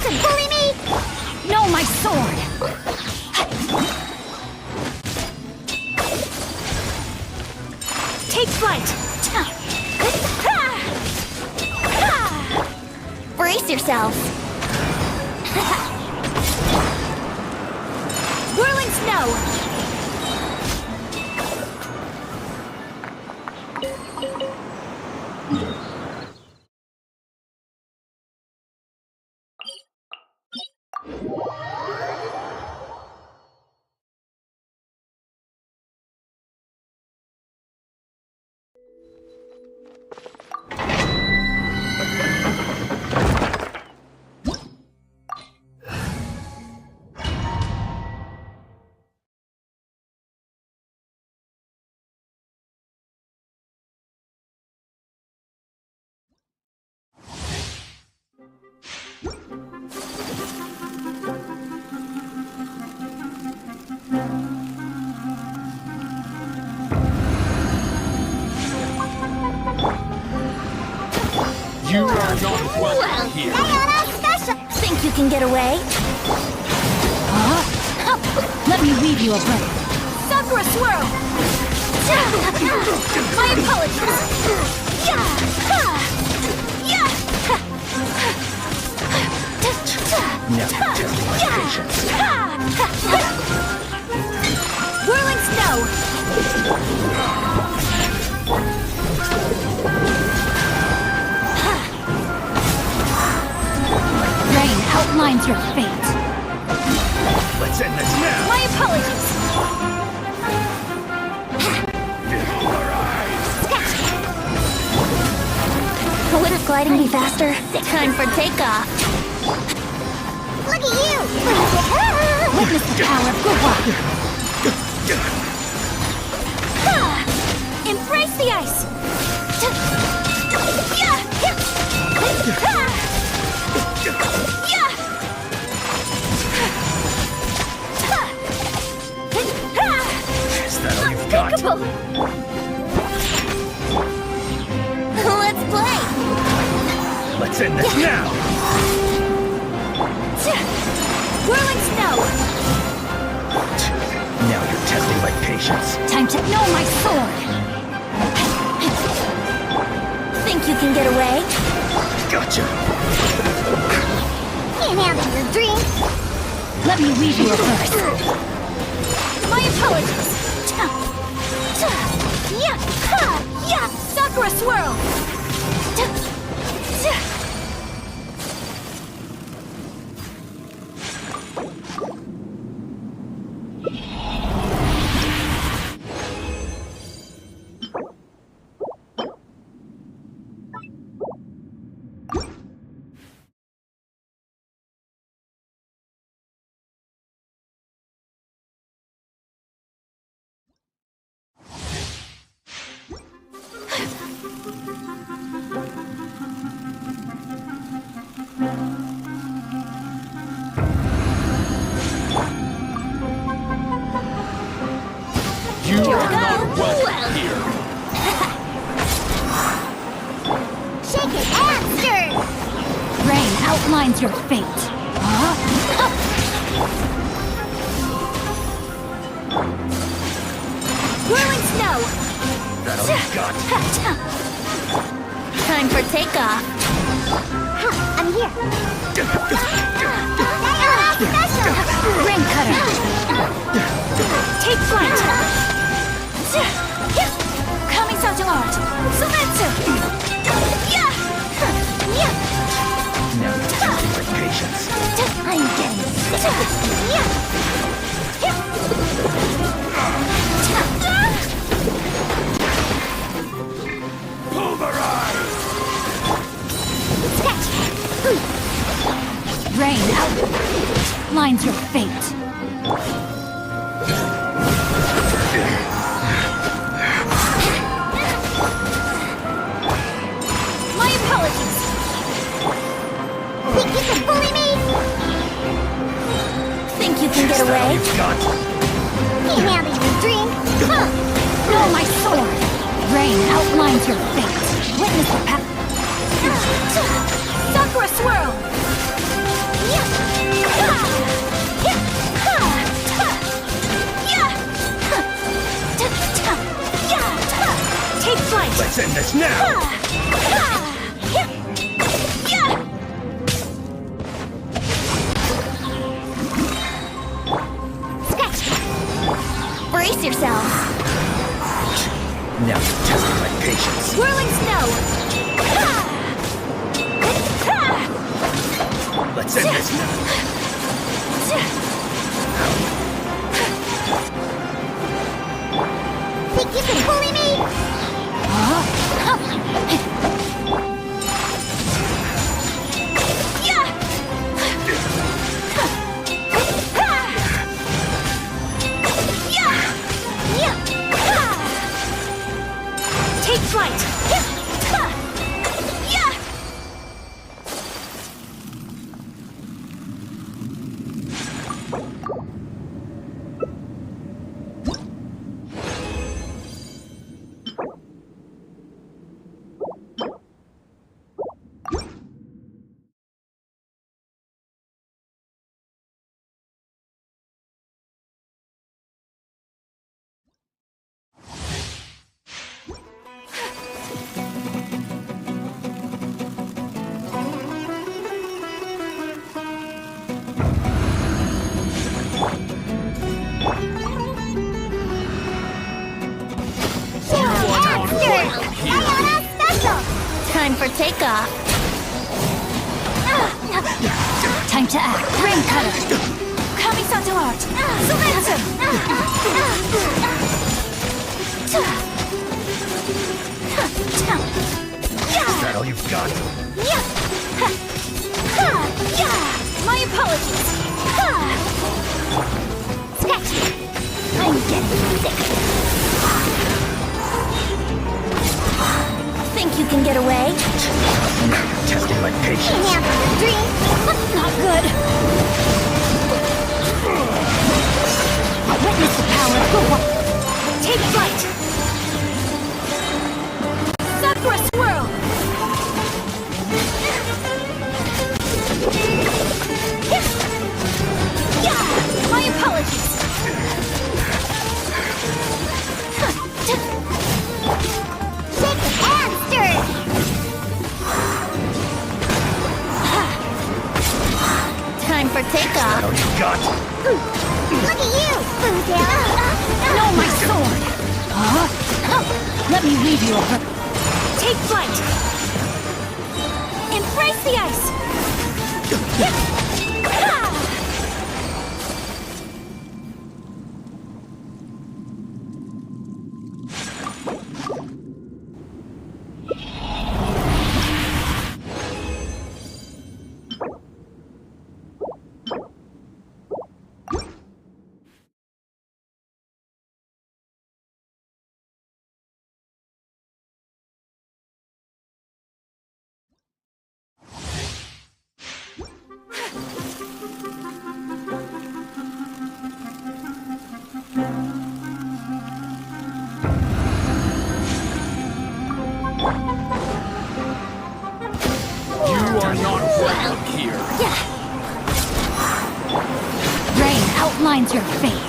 can bully me! No, my sword! Take flight! Brace yourself! Whirling snow! You are not welcome here. Think you can get away? Huh? Let me weave you a blade. Sakura swirl! My apologies! Now testing my patience. Whirling snow! Rain outlines your fate. Let's end this now. My apologies! Wouldn't gliding be faster? Time for takeoff. Look at you! Witness the power of good luck. Embrace the ice! Is that all you've got? Let's play! Let's end this now. Whirling snow! Now you're testing my patience. Time to know my sword! Think you can get away? Gotcha. Can't handle your dream. Let me weave you a verse. My apologies! Sakura swirl! You are not welcome here. Shake it and stir! Rain outlines your fate. Huh? Whirling snow! That all you've got. Time for takeoff. I'm here. Rain cutter! Take flight! Coming Sergeant Art! Sumetsu! Now you're testing my patience. I'm getting Pulverize! Rain outlines your fate. My apologies! Think you can bully me? Think you can get Is that all away? you've got? Can't handle your dream. No, my sword! Rain outlines your fate. Witness the path. Sakura swirl! Yeah. takeoff. Time to act. Rain cutter. Kamisato art. Momentum. Is that all you've got? My apologies. Scratch. I'm getting sick. Think you can get away? Now you're testing my patience. Now, dream. Not good. Witness the power of the one. Take flight. Sakura swirl. My apologies. Shake and stir. Time for Is that takeoff. all you've got? Look at you, Boozale. No, my sword. Let me leave you over. Take flight. Embrace the ice. You are not welcome here. Rain outlines your fate.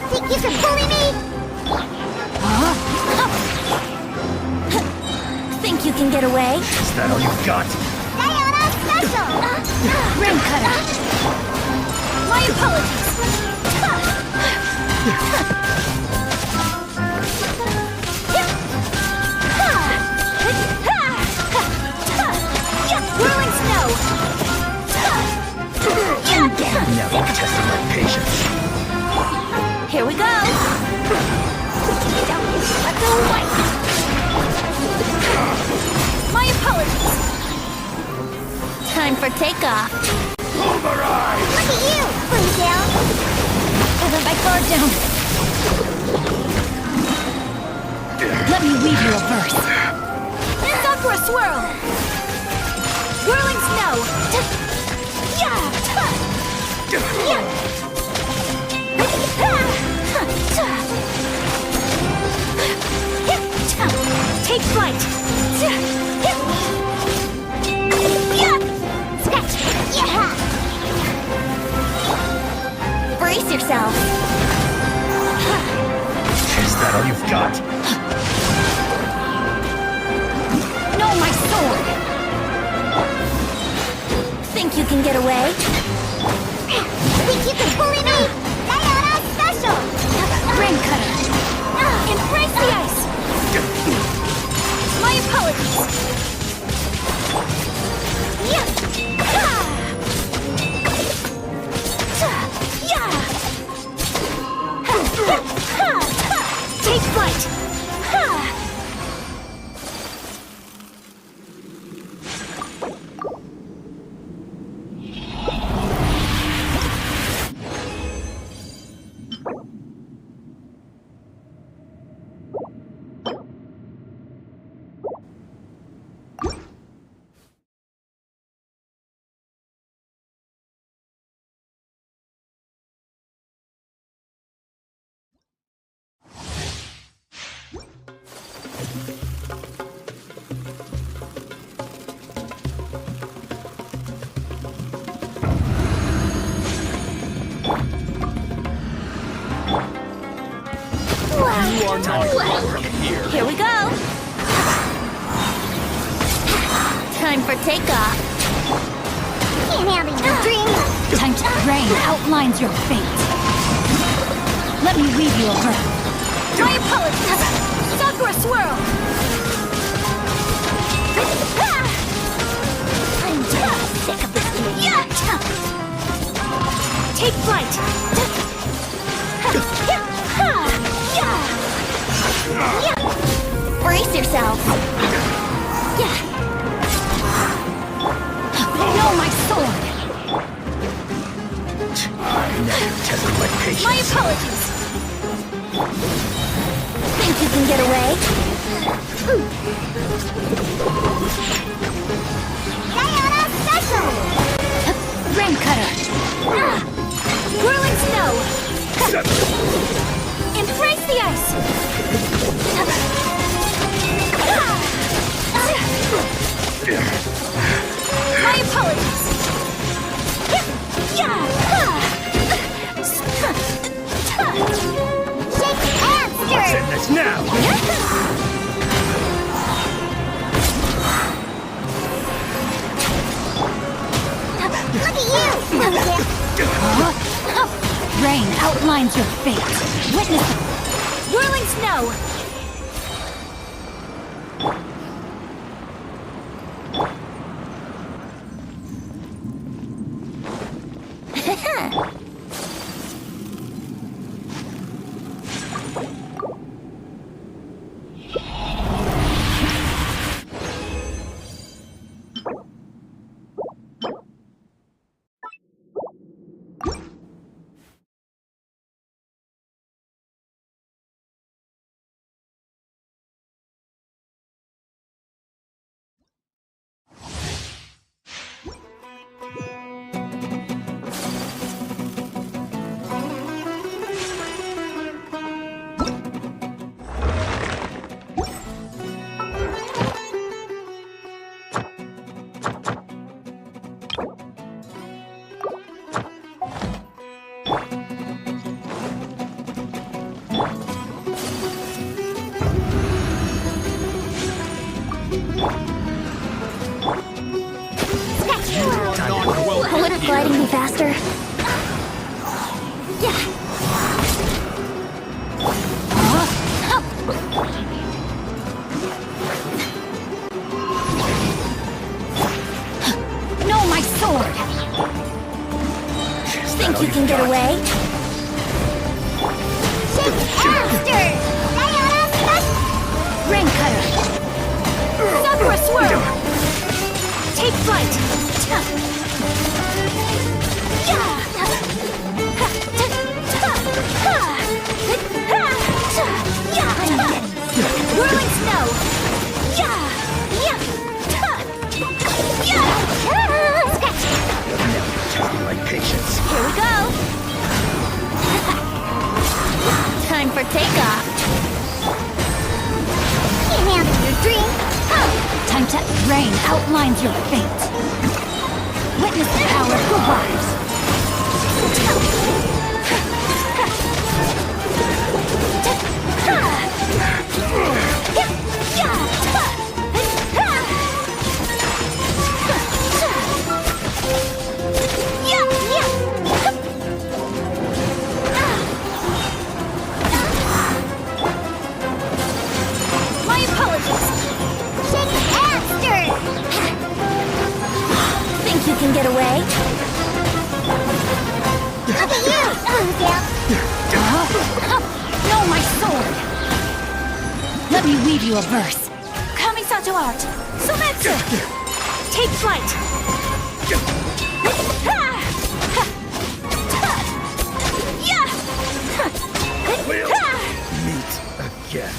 Think you can bully me? Think you can get away? Is that all you've got? Sayonara special! Rain cutter. My apologies. Whirling snow. Now you're testing my patience. Here we go! Let go away! My apologies. Time for takeoff. Pulverize! Look at you, Boozale! I let my guard down. Let me weave you a verse. Sakura swirl. Whirling snow. Take flight. Scratch! Yeah! Brace yourself! Is that all you've got? No, my sword. Think you can get away? Think you can bully me? Sayonara special! Rain cutter. Embrace the ice. My apologies. Take flight. You are not welcome here. Here we go! Time for takeoff. Can't handle your dreams. Time to rain outlines your fate. Let me weave you a verse. My apologies. Sakura swirl. I'm just sick of this game. Take flight! Brace yourself. No, my sword! I never tested my patience. My apologies! Think you can get away? Ayaka special! Rain cutter! Whirling snow! Embrace the ice! My apologies! Shake and stir! Send this now! Look at you! Rain outlines your fate. Witness it. Whirling snow! Wouldn't gliding be faster? No, my sword! Think you can get away? Shake faster! Ayaka special! Rain cutter! Sakura swirl! Take flight! Whirling snow! Testing my patience. Here we go! Time for takeoff! Can't handle your dream! Time to rain outlines your fate. Witness the power who rise. My apologies! Shake and stir! Think you can get away? Look at you! No, my sword! Let me weave you a verse. Kamisato art! Sumetsu! Take flight! We'll meet again.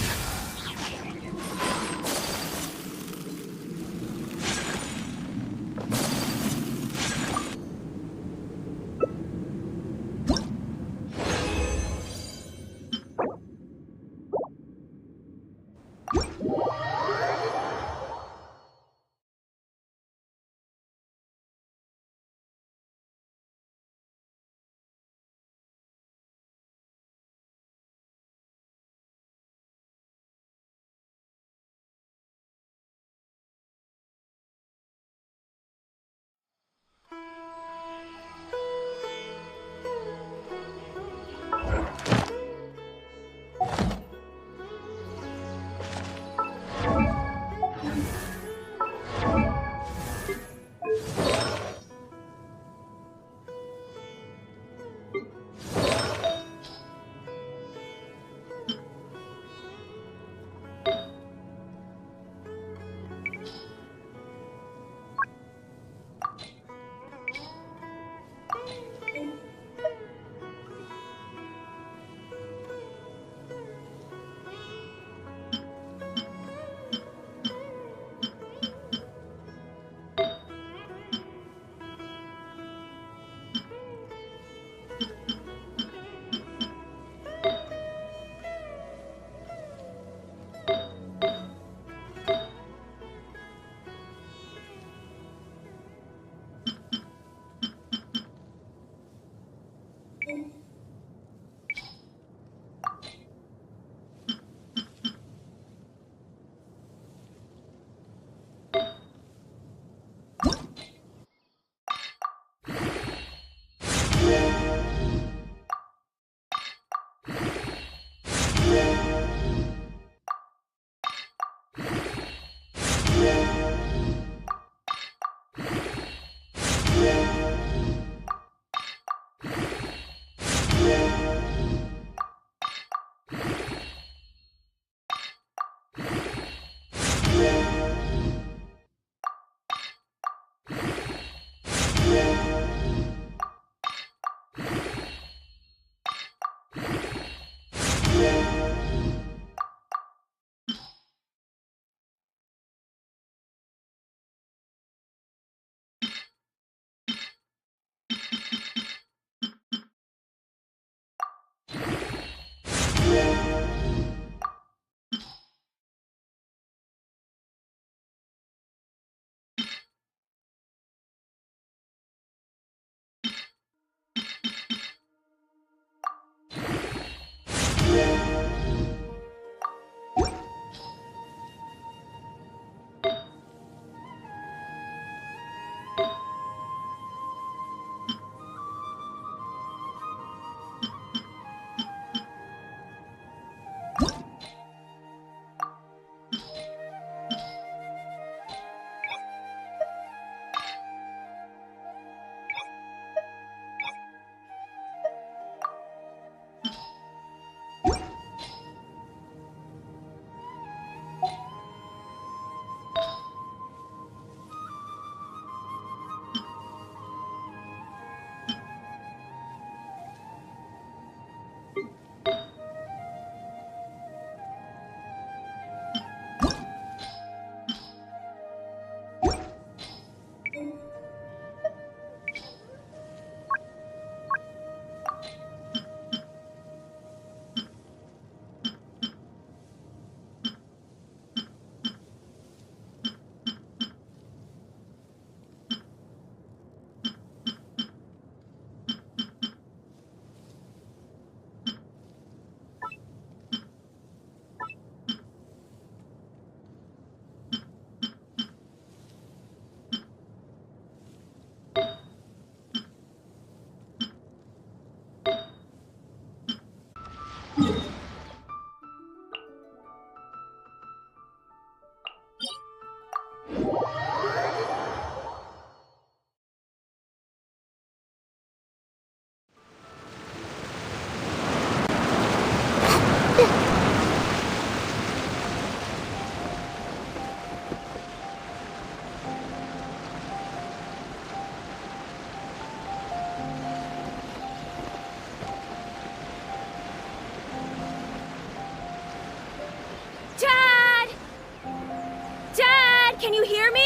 Can you hear me?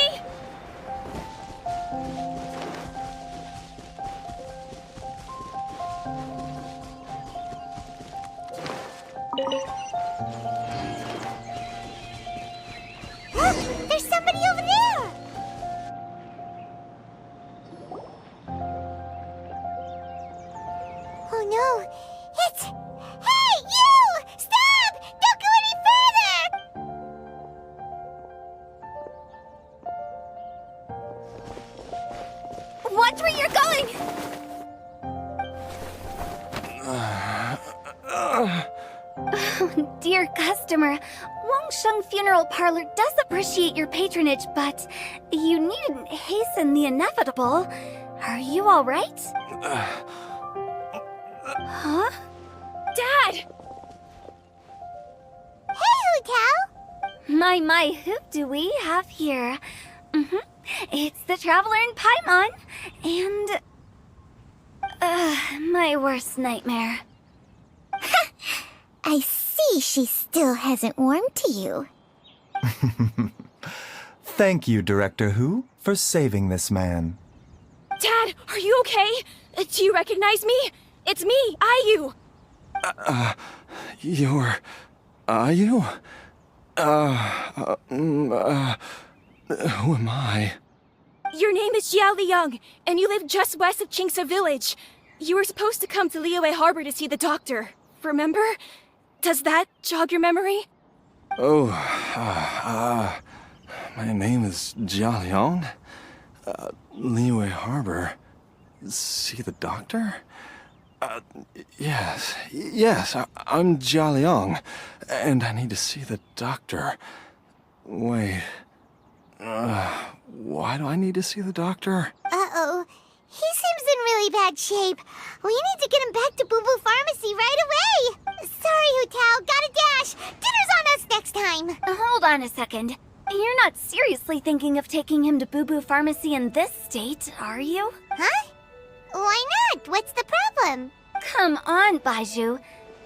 There's somebody over there! Oh no, it's... Hey, you! Stop! Don't go any further! Watch where you're going! Oh, dear customer, Wangsheng Funeral Parlor does appreciate your patronage, but you needn't hasten the inevitable. Are you all right? Huh? Dad! Hey, Hutao! My, who do we have here? It's the Traveler in Paimon, and... my worst nightmare. I see she still hasn't warmed to you. Thank you, Director Who, for saving this man. Dad, are you okay? Do you recognize me? It's me, Ayu! You're... Ayu? Who am I? Your name is Jiao Liang, and you live just west of Qingse Village. You were supposed to come to Liyue Harbor to see the doctor. Remember? Does that jog your memory? Oh, my name is Jia Liang. Liyue Harbor. See the doctor? Yes, I'm Jia Liang, and I need to see the doctor. Wait, why do I need to see the doctor? Uh-oh. He seems in really bad shape. We need to get him back to Boo Boo Pharmacy right away. Sorry, Hutao. Gotta dash. Dinner's on us next time. Hold on a second. You're not seriously thinking of taking him to Boo Boo Pharmacy in this state, are you? Huh? Why not? What's the problem? Come on, Baizhu.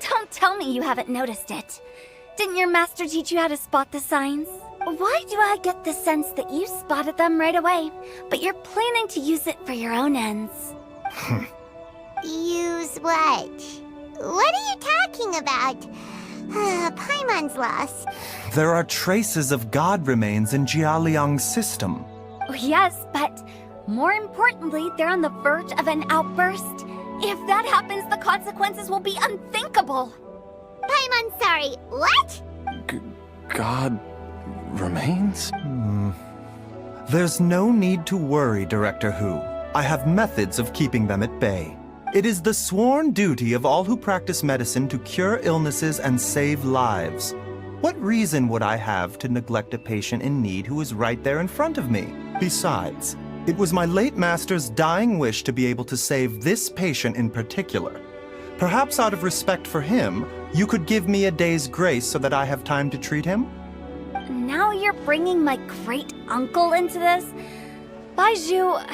Don't tell me you haven't noticed it. Didn't your master teach you how to spot the signs? Why do I get the sense that you spotted them right away, but you're planning to use it for your own ends? Use what? What are you talking about? Paimon's lost. There are traces of god remains in Jia Liang's system. Yes, but more importantly, they're on the verge of an outburst. If that happens, the consequences will be unthinkable. Paimon's sorry. What? God remains? There's no need to worry, Director Who. I have methods of keeping them at bay. It is the sworn duty of all who practice medicine to cure illnesses and save lives. What reason would I have to neglect a patient in need who is right there in front of me? Besides, it was my late master's dying wish to be able to save this patient in particular. Perhaps out of respect for him, you could give me a day's grace so that I have time to treat him? Now you're bringing my great-uncle into this? Baizhu,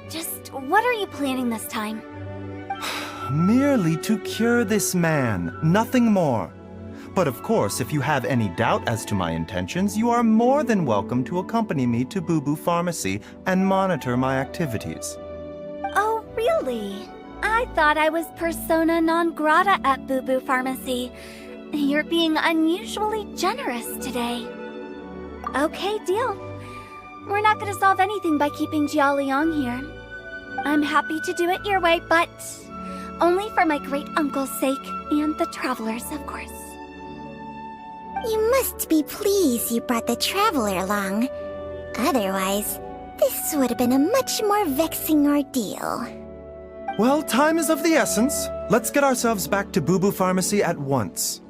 just what are you planning this time? Merely to cure this man, nothing more. But of course, if you have any doubt as to my intentions, you are more than welcome to accompany me to Boo Boo Pharmacy and monitor my activities. Oh, really? I thought I was persona non grata at Boo Boo Pharmacy. You're being unusually generous today. Okay, deal. We're not going to solve anything by keeping Jiao Liang here. I'm happy to do it your way, but only for my great-uncle's sake and the travelers, of course. You must be pleased you brought the traveler along. Otherwise, this would have been a much more vexing ordeal. Well, time is of the essence. Let's get ourselves back to Boo Boo Pharmacy at once.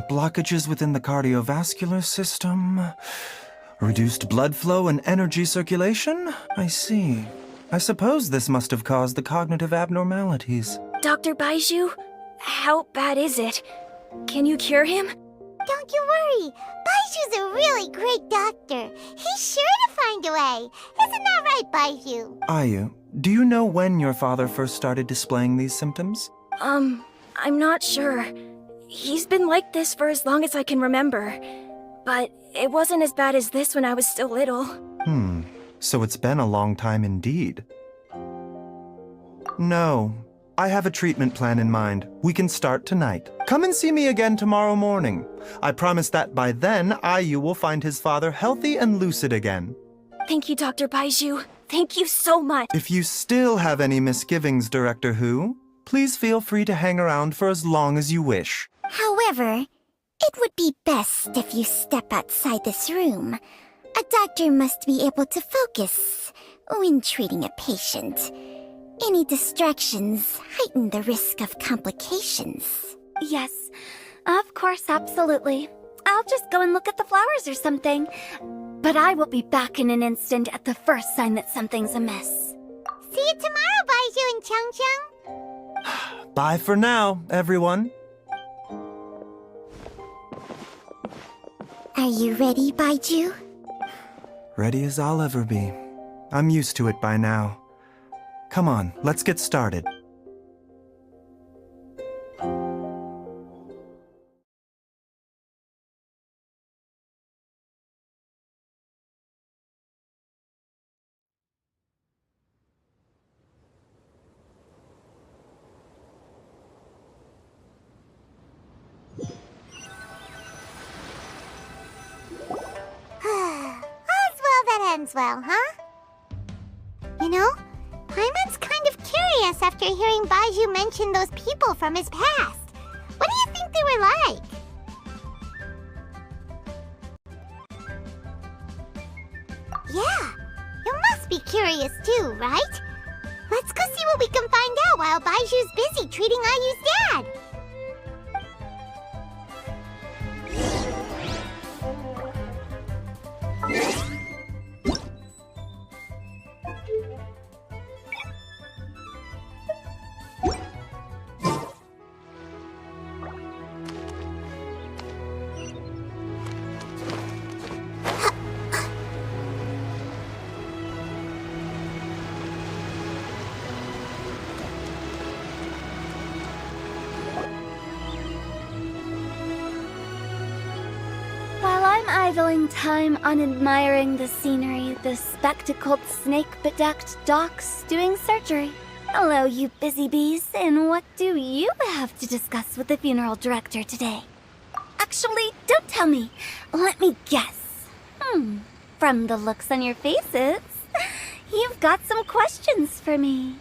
Blockages within the cardiovascular system. Reduced blood flow and energy circulation? I see. I suppose this must have caused the cognitive abnormalities. Dr. Baizhu, how bad is it? Can you cure him? Don't you worry. Baiju's a really great doctor. He's sure to find a way. Isn't that right, Baiju? Ayu, do you know when your father first started displaying these symptoms? I'm not sure. He's been like this for as long as I can remember. But it wasn't as bad as this when I was still little. So it's been a long time indeed. No, I have a treatment plan in mind. We can start tonight. Come and see me again tomorrow morning. I promise that by then, Ayu will find his father healthy and lucid again. Thank you, Dr. Baiju. Thank you so much. If you still have any misgivings, Director Who, please feel free to hang around for as long as you wish. However, it would be best if you step outside this room. A doctor must be able to focus when treating a patient. Any distractions heighten the risk of complications. Yes, of course, absolutely. I'll just go and look at the flowers or something. But I will be back in an instant at the first sign that something's amiss. See you tomorrow, Baiju and Chung Chung. Bye for now, everyone. Are you ready, Baiju? Ready as I'll ever be. I'm used to it by now. Come on, let's get started. All's well that ends well, huh? You know, Paimon's kind of curious after hearing Baiju mention those people from his past. What do you think they were like? Yeah, you must be curious too, right? Let's go see what we can find out while Baiju's busy treating Ayu's dad. Idling time on admiring the scenery, the spectacled snake-bedecked docs doing surgery. Hello, you busy bees, and what do you have to discuss with the funeral director today? Actually, don't tell me. Let me guess. From the looks on your faces, you've got some questions for me.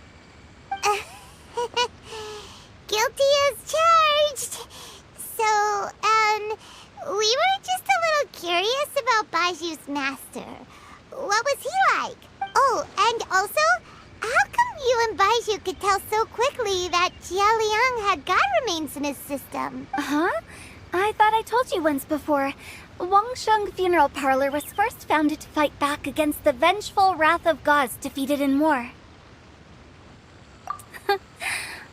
Guilty as charged. So, we were just a little curious about Baiju's master. What was he like? Oh, and also, how come you and Baiju could tell so quickly that Jia Liang had god remains in his system? Huh? I thought I told you once before. Wangsheng Funeral Parlor was first founded to fight back against the vengeful wrath of gods defeated in war.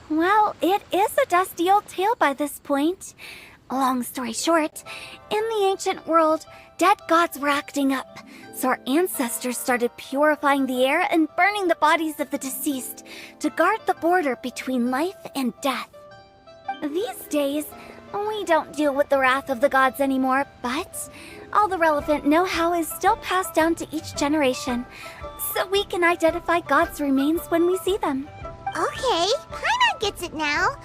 Well, it is a dusty old tale by this point. Long story short, in the ancient world, dead gods were acting up, so our ancestors started purifying the air and burning the bodies of the deceased to guard the border between life and death. These days, we don't deal with the wrath of the gods anymore, but all the relevant know-how is still passed down to each generation, so we can identify gods' remains when we see them. Okay, Paimon gets it now.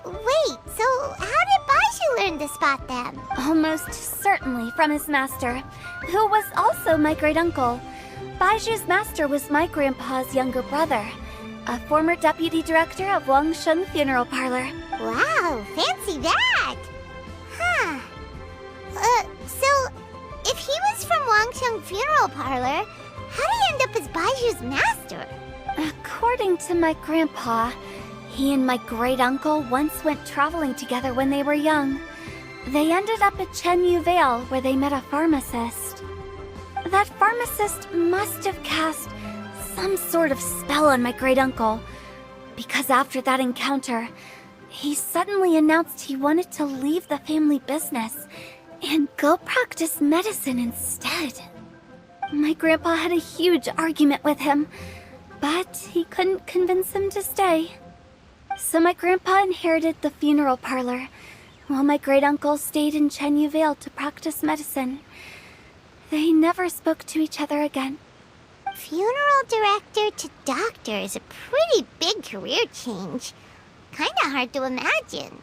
Wait, so how did Baiju learn to spot them? Almost certainly from his master, who was also my great-uncle. Baiju's master was my grandpa's younger brother, a former deputy director of Wangsheng Funeral Parlor. Wow, fancy that! Huh. So, if he was from Wangsheng Funeral Parlor, how did he end up as Baiju's master? According to my grandpa, he and my great-uncle once went traveling together when they were young. They ended up at Chenyu Vale, where they met a pharmacist. That pharmacist must have cast some sort of spell on my great-uncle, because after that encounter, he suddenly announced he wanted to leave the family business and go practice medicine instead. My grandpa had a huge argument with him, but he couldn't convince him to stay. So my grandpa inherited the funeral parlor, while my great-uncle stayed in Chenyu Vale to practice medicine. They never spoke to each other again. Funeral director to doctor is a pretty big career change. Kinda hard to imagine.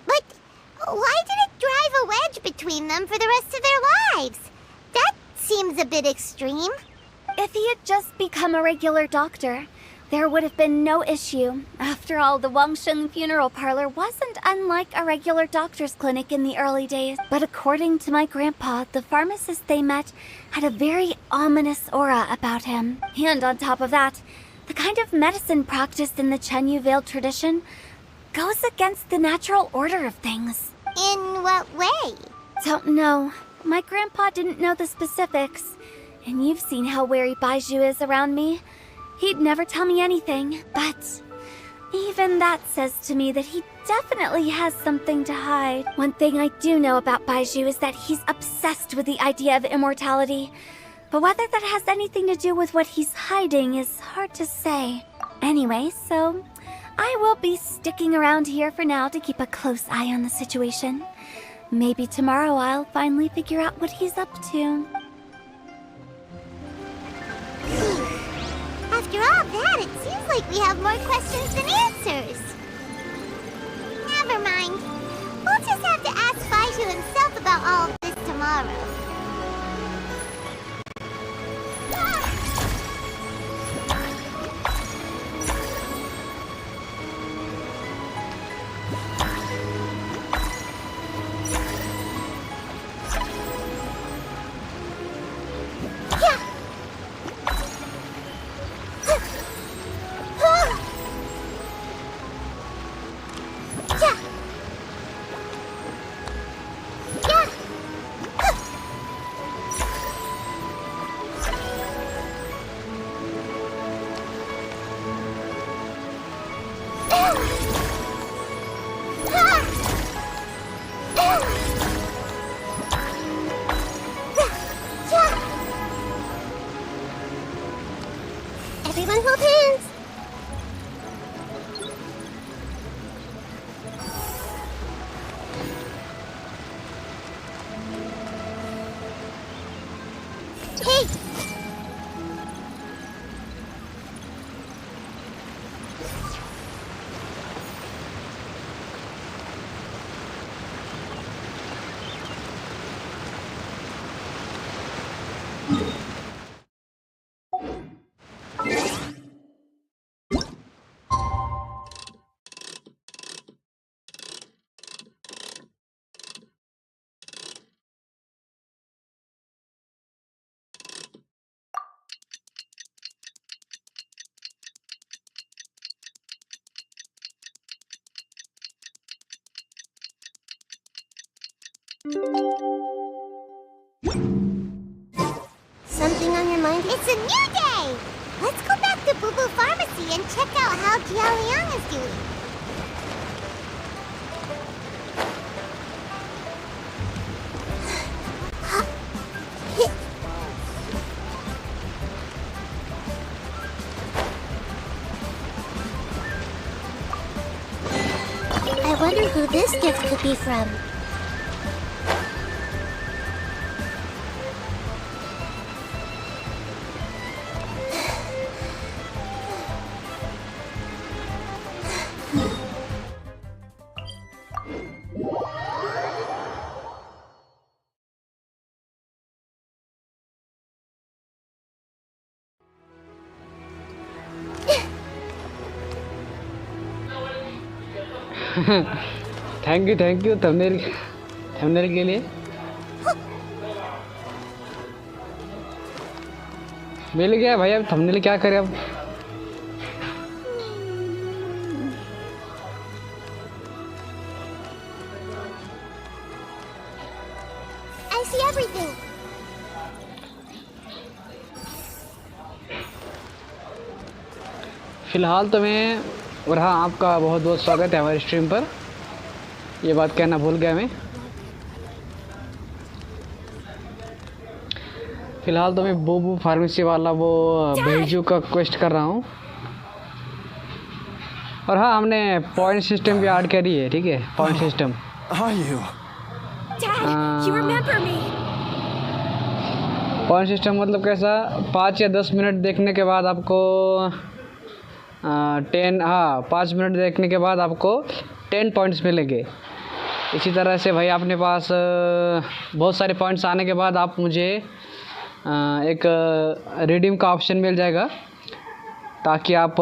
But why did it drive a wedge between them for the rest of their lives? That seems a bit extreme. If he had just become a regular doctor, there would have been no issue. After all, the Wangsheng funeral parlor wasn't unlike a regular doctor's clinic in the early days. But according to my grandpa, the pharmacist they met had a very ominous aura about him. And on top of that, the kind of medicine practiced in the Chenyu Vale tradition goes against the natural order of things. In what way? Don't know. My grandpa didn't know the specifics. And you've seen how wary Baizhu is around me. He'd never tell me anything, but even that says to me that he definitely has something to hide. One thing I do know about Baizhu is that he's obsessed with the idea of immortality. But whether that has anything to do with what he's hiding is hard to say. Anyway, so I will be sticking around here for now to keep a close eye on the situation. Maybe tomorrow I'll finally figure out what he's up to. After all that, it seems like we have more questions than answers. Never mind. We'll just have to ask Baizhu himself about all of this tomorrow. Everyone hold hands. Hey! Something on your mind? It's a new day! Let's go back to Boo Boo Pharmacy and check out how Jiao is doing. I wonder who this gift could be from. Thank you thumbnail के लिए। मिल गया भाई, अब thumbnail क्या करें अब। I see everything. फिलहाल तो मैं और हाँ, आपका बहुत बहुत स्वागत है हमारे स्ट्रीम पर। ये बात कहना भूल गया मैं। फिलहाल तो मैं बूबू फार्मेसी वाला वो बैजू का क्वेस्ट कर रहा हूँ। और हाँ, हमने पॉइंट सिस्टम भी ऐड करी है, ठीक है? Point system. Dad, you remember me? Point system मतलब कैसा? 5 या 10 मिनट देखने के बाद आपको 5 मिनट देखने के बाद आपको 10 पॉइंट्स मिलेंगे। इसी तरह से भाई अपने पास बहुत सारे पॉइंट्स आने के बाद आप मुझे एक रिडीम का ऑप्शन मिल जाएगा, ताकि आप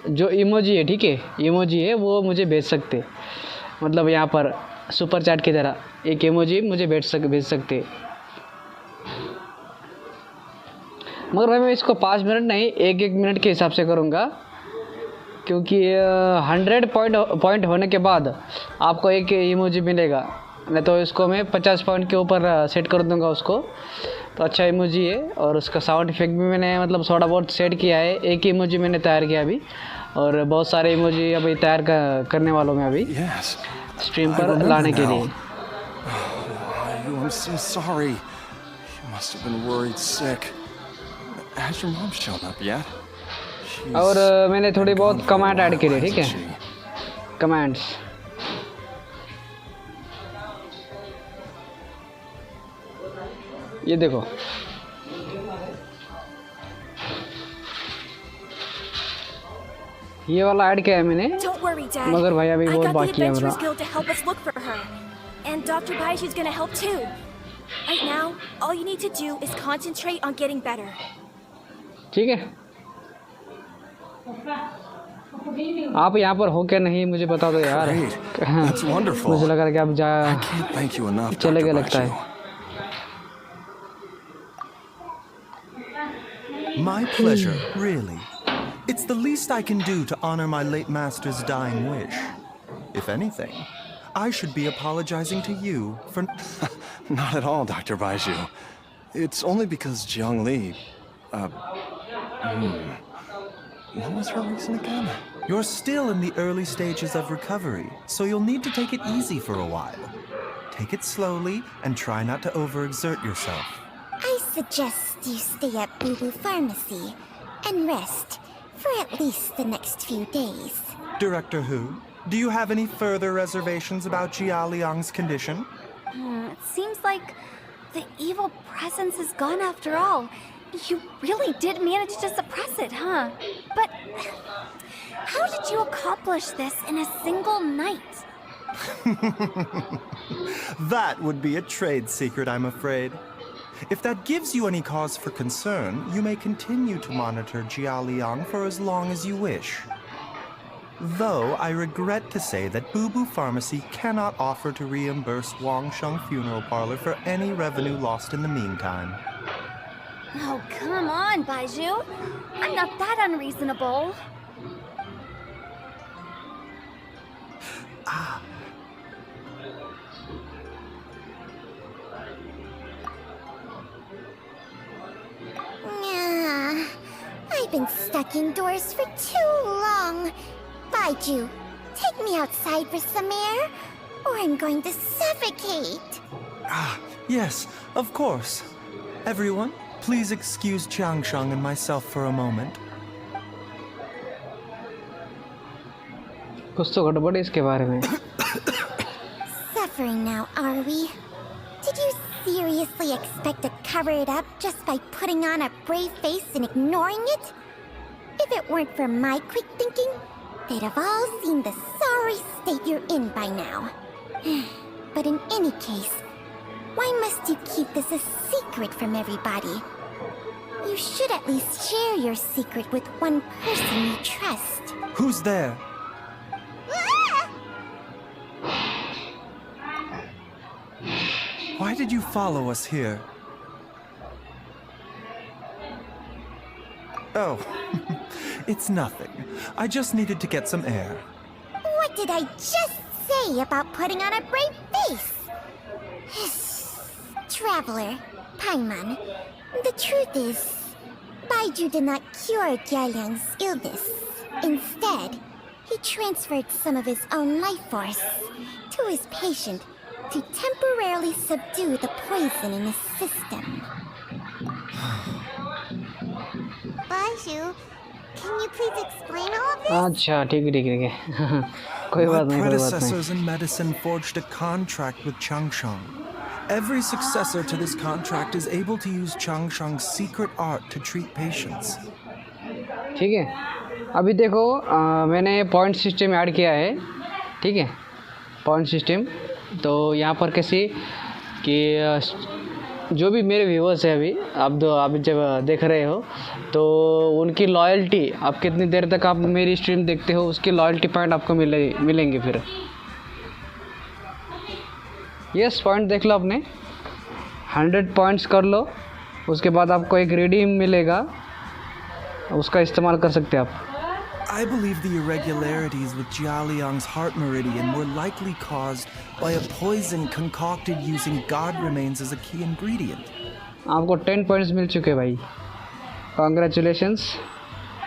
जो इमोजी है, ठीक है, इमोजी है वो मुझे भेज सकते। मतलब यहाँ पर सुपर चैट की तरह एक इमोजी मुझे भेज सकते। मगर भाई मैं इसको 5 मिनट नहीं 1-1 मिनट के हिसाब से करूँगा, क्योंकि 100 पॉइंट होने के बाद आपको एक इमोजी मिलेगा। नहीं तो इसको मैं 50 पॉइंट के ऊपर सेट कर दूँगा उसको। तो अच्छा इमोजी है, और उसका साउंड इफेक्ट भी मैंने मतलब थोड़ा बहुत सेट किया है। एक इमोजी मैंने तैयार किया अभी, और बहुत सारे इमोजी अभी तैयार करने वालों में अभी स्ट्रीम पर लाने के लिए। I'm so sorry. You must have been worried sick. Has your mom shown up yet? और मैंने थोड़ी बहुत कमेंट ऐड करी, ठीक है? कमेंट्स ये देखो, ये वाला ऐड किया है मैंने। Don't worry, Dad. मगर भाई अभी I बहुत got the बाकी है Adventurers मेरा। Guild to help us look for her. And Dr. Baiju's gonna help too. Right now, all you need to do is concentrate on getting better. ठीक है, आप यहाँ पर हो क्या नहीं मुझे बता दो यार। हाँ, That's wonderful. मुझे लगा कि आप I can't thank you enough, चले Dr. गए लगता Baiju. है। My pleasure, really. It's the least I can do to honor my late master's dying wish. If anything, I should be apologizing to you for... Not at all, Dr. Baiju. It's only because Jiang Li... What was her reason again? You're still in the early stages of recovery, so you'll need to take it easy for a while. Take it slowly and try not to overexert yourself. I suggest you stay at Boo Boo Pharmacy and rest for at least the next few days. Director Hu, do you have any further reservations about Jia Liang's condition? It seems like the evil presence is gone after all. You really did manage to suppress it, huh? But how did you accomplish this in a single night? That would be a trade secret, I'm afraid. If that gives you any cause for concern, you may continue to monitor Jia Liang for as long as you wish. Though I regret to say that Boo Boo Pharmacy cannot offer to reimburse Wang Sheng Funeral Parlor for any revenue lost in the meantime. Oh, come on, Baiju. I'm not that unreasonable. I've been stuck indoors for too long. Baiju, take me outside for some air, or I'm going to suffocate. Yes, of course. Everyone, please excuse Chiangsheng and myself for a moment. कुछ तो गड़बड़ है इसके बारे में। Suffering now, are we? Did you seriously expect to cover it up just by putting on a brave face and ignoring it? If it weren't for my quick thinking, they'd have all seen the sorry state you're in by now. But in any case, why must you keep this a secret from everybody? You should at least share your secret with one person you trust. Who's there? Why did you follow us here? Oh, it's nothing. I just needed to get some air. What did I just say about putting on a brave face? Traveler, Paimon, the truth is, Baiju did not cure Jialiang's illness. Instead, he transferred some of his own life force to his patient to temporarily subdue the poison in his system. Baiju, can you please explain all of this? अच्छा ठीक है कोई My बात नहीं predecessors in medicine forged a contract with Changsheng. Every successor to this contract is able to use Changsheng's secret art to treat patients. ठीक है अभी देखो मैंने पॉइंट सिस्टम ऐड किया है ठीक है पॉइंट सिस्टम तो यहाँ पर कैसे कि जो भी मेरे व्यूअर्स हैं अभी आप जब देख रहे हो तो उनकी लॉयल्टी आप कितनी देर तक आप मेरी स्ट्रीम देखते हो उसकी लॉयल्टी पॉइंट आपको मिलेंगे फिर यस पॉइंट देख लो आपने 100 पॉइंट्स कर लो उसके बाद आपको एक रिडीम मिलेगा उसका इस्तेमाल कर सकते हैं आप I believe the irregularities with Jialiang's heart meridian were likely caused by a poison concocted using god remains as a key ingredient. आपको 10 पॉइंट्स मिल चुके भाई Congratulations.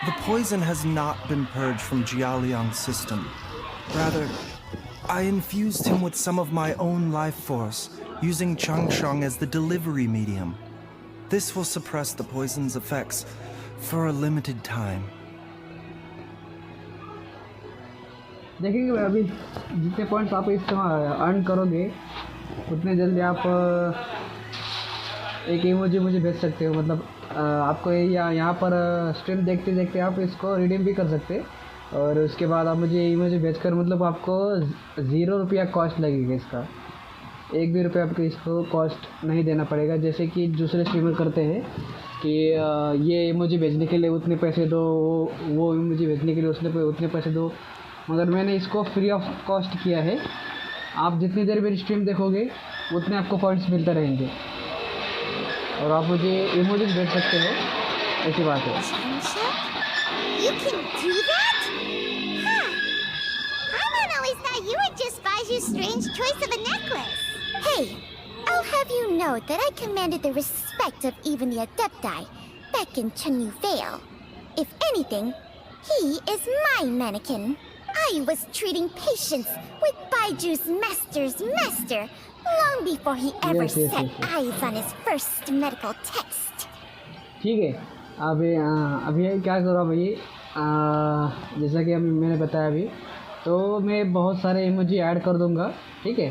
The poison has not been purged from Jialiang's system. Rather, I infused him with some of my own life force, using Changsheng as the delivery medium. This will suppress the poison's effects for a limited time. देखेंगे भाई अभी जितने points आप इस्तेमाल earn करोगे उतने जल्दी आप एक इमोजी मुझे भेज सकते हो मतलब आपको यहाँ पर स्ट्रीम देखते देखते आप इसको रिडीम भी कर सकते और उसके बाद आप मुझे इमोजी भेजकर मतलब आपको 0 रुपया कॉस्ट लगेगा इसका 1 भी रुपया आपको इसको कॉस्ट नहीं देना पड़ेगा जैसे कि दूसरे स्ट्रीमर करते हैं कि ये इमोजी भेजने के लिए उतने पैसे दो वो इमोजी भेजने के लिए उतने पैसे दो मगर मैंने इसको फ्री ऑफ कॉस्ट किया है आप जितनी देर मेरी स्ट्रीम देखोगे उतने आपको पॉइंट्स मिलते रहेंगे और आप मुझे इमोजीज भेज सकते हो ऐसी बात है You can do that? Huh. Paimon always thought you were just Baiju's strange choice of a necklace. Hey, I'll have you know that I commanded the respect of even the Adepti back in Chenyu Vale. If anything, he is my mannequin. I was treating patients with Baiju's master's master long before he ever set eyes on his first medical text. ठीक है अभी क्या करो भाई जैसा कि अभी मैंने बताया अभी तो मैं बहुत सारे इमोजी ऐड कर दूंगा ठीक है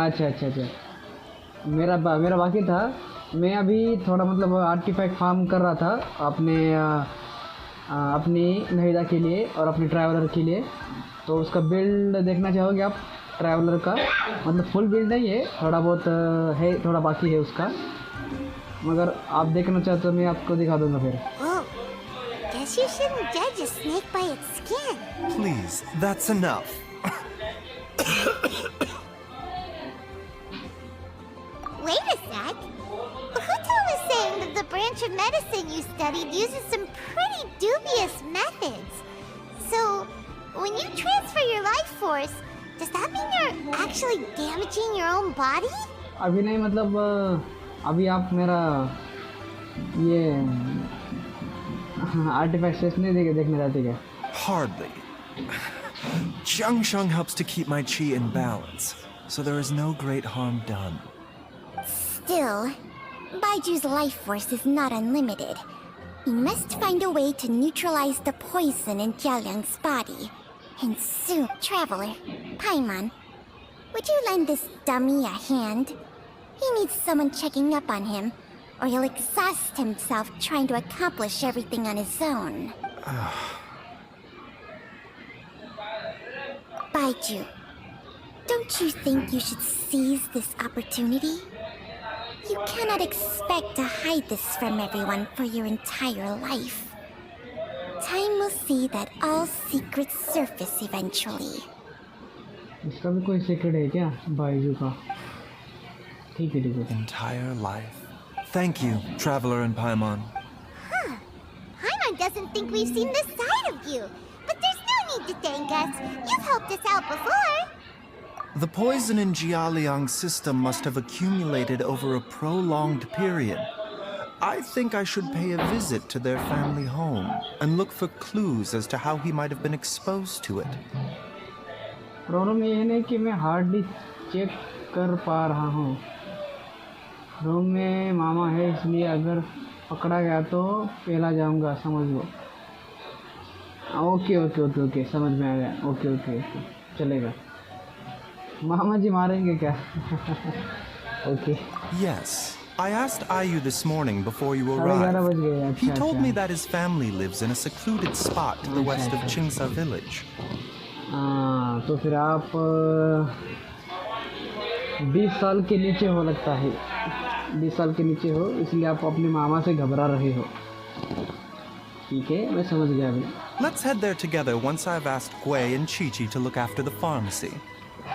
अच्छा मेरा बाकी था मैं अभी थोड़ा मतलब आर्टिफैक्ट फार्म कर रहा था अपनी नहिदा के लिए और अपने ट्रैवलर के लिए तो उसका बिल्ड देखना चाहोगे आप ट्रैवलर का मतलब फुल बिल्ड नहीं है थोड़ा बहुत है थोड़ा बाकी है उसका मगर आप देखना चाहते हो मैं आपको दिखा दूंगा फिर Guess you shouldn't judge a snake by its skin. Please, that's enough. Wait a sec. Hotel was saying that the branch of medicine you studied uses some pretty dubious methods. So, when you transfer your life force, does that mean you're actually damaging your own body? अभी नहीं मतलब अभी आप मेरा ये artefact नहीं देखने जाते क्या? Hardly. Changsheng helps to keep my chi in balance, so there is no great harm done. Still, Baiju's life force is not unlimited. We must find a way to neutralize the poison in Jialiang's body. And soon, Traveler, Paimon, would you lend this dummy a hand? He needs someone checking up on him, or he'll exhaust himself trying to accomplish everything on his own. Baiju, don't you think you should seize this opportunity? You cannot expect to hide this from everyone for your entire life. Time will see that all secrets surface eventually. इसका भी कोई secret है क्या बाइजू का? ठीक है. Entire life. Thank you, Traveler and Paimon. Huh. Paimon doesn't think we've seen this side of you. But there's no need to thank us. You've helped us out before. The poison in Jialiang's system must have accumulated over a prolonged period. I think I should pay a visit to their family home and look for clues as to how he might have been exposed to it. Problem ये है ना कि मैं hardly check कर पा रहा हूँ। Room में मामा है, इसलिए अगर पकड़ा गया तो पहला जाऊँगा, समझ लो। ओके ओके ओके ओके, समझ में आ गया। ओके ओके ओके, चलेगा। मामा जी मारेंगे क्या? Okay. Yes. I asked Ayu this morning before you arrived. He told me that his family lives in a secluded spot to the west of Chingsa village. हाँ, तो फिर आप 20 साल के नीचे हो लगता है। 20 साल के नीचे हो, इसलिए आप अपने मामा से घबरा रहे हो। ठीक है, मैं समझ गया अभी। Let's head there together once I've asked Gui and Chi-Chi to look after the pharmacy.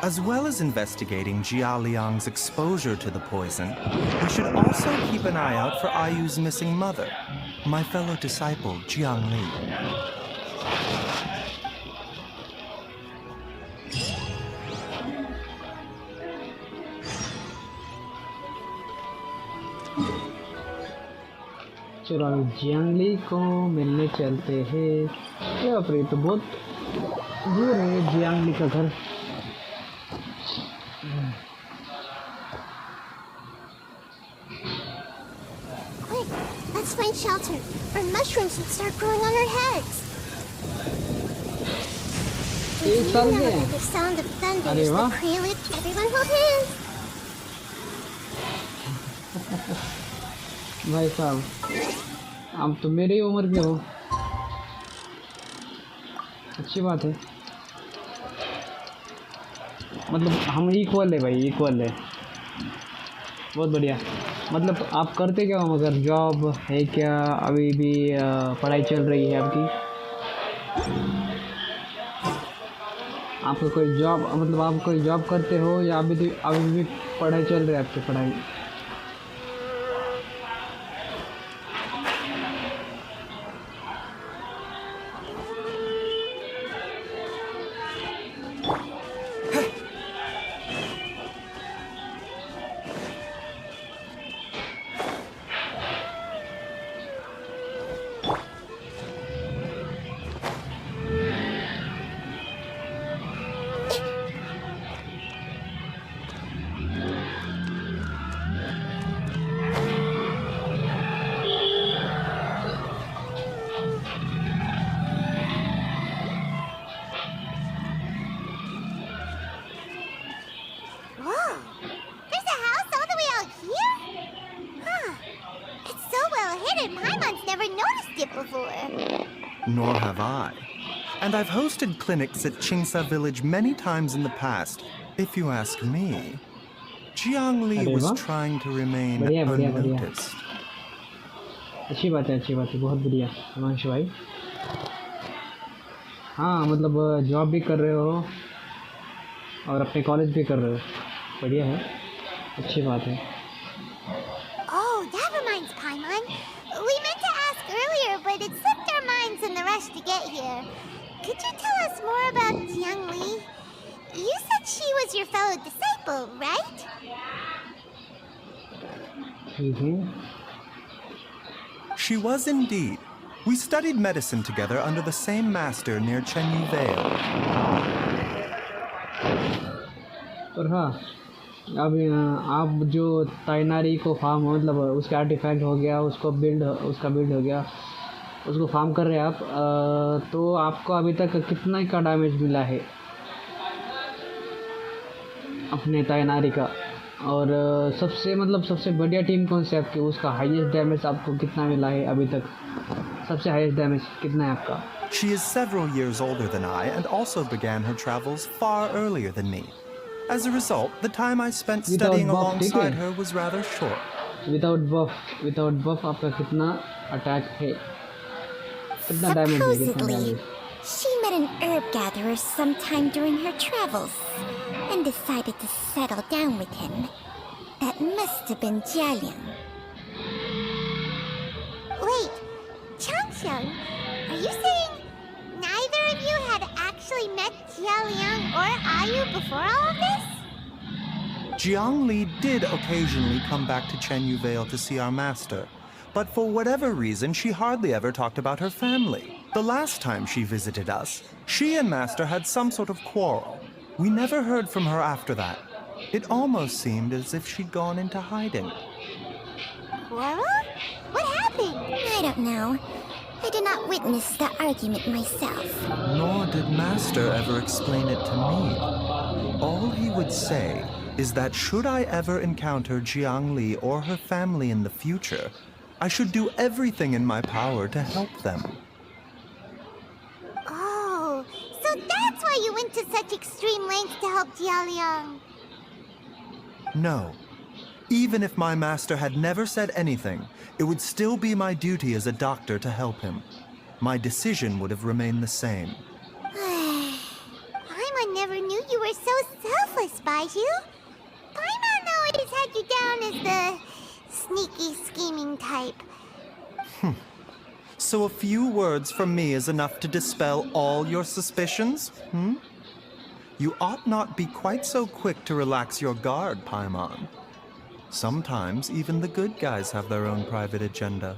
As well as investigating Jia Liang's exposure to the poison, we should also keep an eye out for Ayu's missing mother, my fellow disciple, Jiang Li. चलो जियांगली को मिलने चलते हैं। क्या पर तो बहुत दूर है जियांगली का घर। Quick, let's find shelter, or mushrooms would start growing on our heads. एक साल के हैं। The sound of thunder अरे is the वाह। prelude. Everyone hold hands. भाई साहब, आप तो मेरी उम्र के हो। अच्छी बात है, मतलब हम इक्वल है भाई, इक्वल है। बहुत बढ़िया। मतलब आप करते क्या हो, मगर जॉब है क्या? अभी भी पढ़ाई चल रही है आपकी? आपका कोई जॉब, मतलब आप कोई जॉब करते हो या अभी भी पढ़ाई चल रही है आपकी पढ़ाई? Nor have I. And I've hosted clinics at Chingsa village many times in the past. If you ask me, Jiang Li was trying to remain unnoticed. अच्छी बात है, अच्छी बात है, बहुत बढ़िया हिमांशु भाई। हाँ, मतलब जॉब भी कर रहे हो और अपने कॉलेज भी कर रहे हो, बढ़िया है, अच्छी बात है। Oh, that reminds Paimon. We meant to ask earlier, but it slipped our minds in the rush to get here. Could you tell us more about Jiang Li? You said she was your fellow disciple, right? She was indeed. We studied medicine together under the same master near Chenyu Vale. और हाँ, अब आप जो ताइनारी को farm, मतलब उसका artefact हो गया, उसका बिल्ड हो गया, उसको फार्म कर रहे हैं आप, तो आपको अभी तक कितना का डैमेज मिला है अपने ताइनारी का? और सबसे बढ़िया टीम कौन सी आपकी? उसका हाईएस्ट डैमेज आपको कितना मिला है अभी तक? सबसे हाईएस्ट डैमेज कितना है आपका? She is several years older than I and also began her travels far earlier than me. As a result, the time I spent studying alongside her was rather short. Without buff आपका कितना attack है? कितना damage है? Supposedly, she met an herb gatherer sometime during her travels and decided to settle down with him. That must have been Jialiang. Wait, Changxiang, are you saying neither of you had actually met Jialiang or Ayu before all of this? Jiang Li did occasionally come back to Chenyu Vale to see our master, But for whatever reason, she hardly ever talked about her family. The last time she visited us, she and Master had some sort of quarrel. We never heard from her after that. It almost seemed as if she'd gone into hiding. Quarrel? What happened? I don't know. I did not witness the argument myself. Nor did Master ever explain it to me. All he would say is that should I ever encounter Jiangli or her family in the future, I should do everything in my power to help them. Oh, so that's why you went to such extreme lengths to help Jialiang. No. Even if my master had never said anything, it would still be my duty as a doctor to help him. My decision would have remained the same. Paimon never knew you were so selfless, Baiju. Paimon always had you down as the sneaky, scheming type. So a few words from me is enough to dispel all your suspicions? You ought not be quite so quick to relax your guard, Paimon. Sometimes even the good guys have their own private agenda.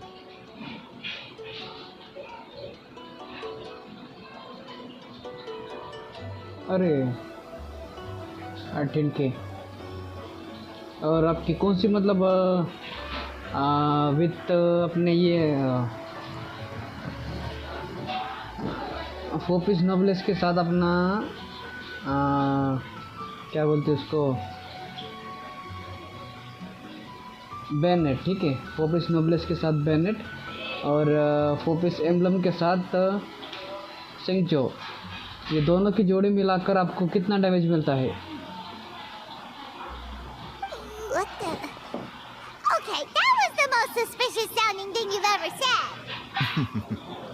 अरे 18K और आपकी कौन सी मतलब with अपने ये फोपिस नोबलेस के साथ अपना क्या बोलते हैं उसको बैनेट, ठीक है, फोपिस नोबलेस के साथ बैनेट और फोपिस एम्बलम के साथ सिंगचो, ये दोनों की जोड़ी मिलाकर आपको कितना डैमेज मिलता है? What the? Okay, that was the most suspicious sounding thing you've ever said.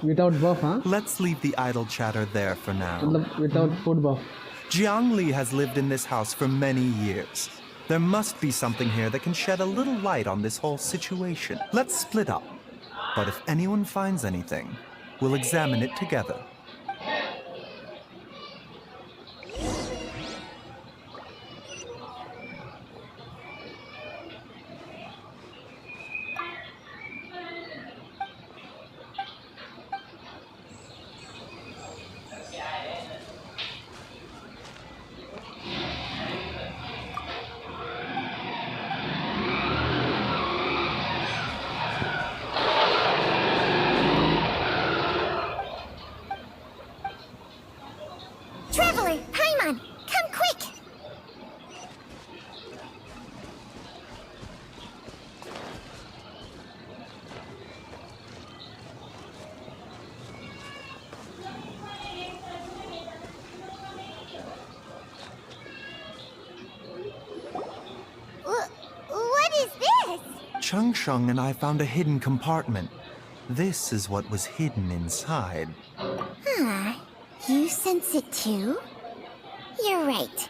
Without buff, huh? Let's leave the idle chatter there for now. मतलब without food buff. Jiangli has lived in this house for many years. There must be something here that can shed a little light on this whole situation. Let's split up. But if anyone finds anything, we'll examine it together. Traveler, Paimon, come quick! What is this? Changsheng and I found a hidden compartment. This is what was hidden inside. You sense it too? You're right.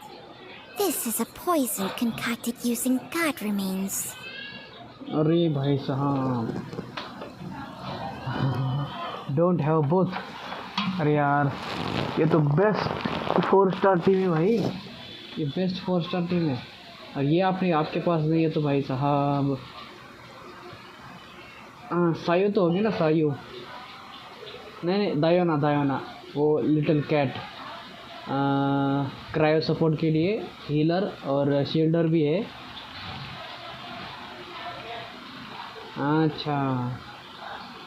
This is a poison concocted using god remains. अरे भाई साहब, don't have both. अरे यार, ये तो best 4 star team है भाई, ये बेस्ट 4 स्टार टीम है. और ये आपके पास नहीं है तो भाई साहब, सायो तो होगी ना, सायो नहीं, दायोना, वो लिटिल कैट क्रायो सपोर्ट के लिए हीलर और शील्डर भी है. अच्छा,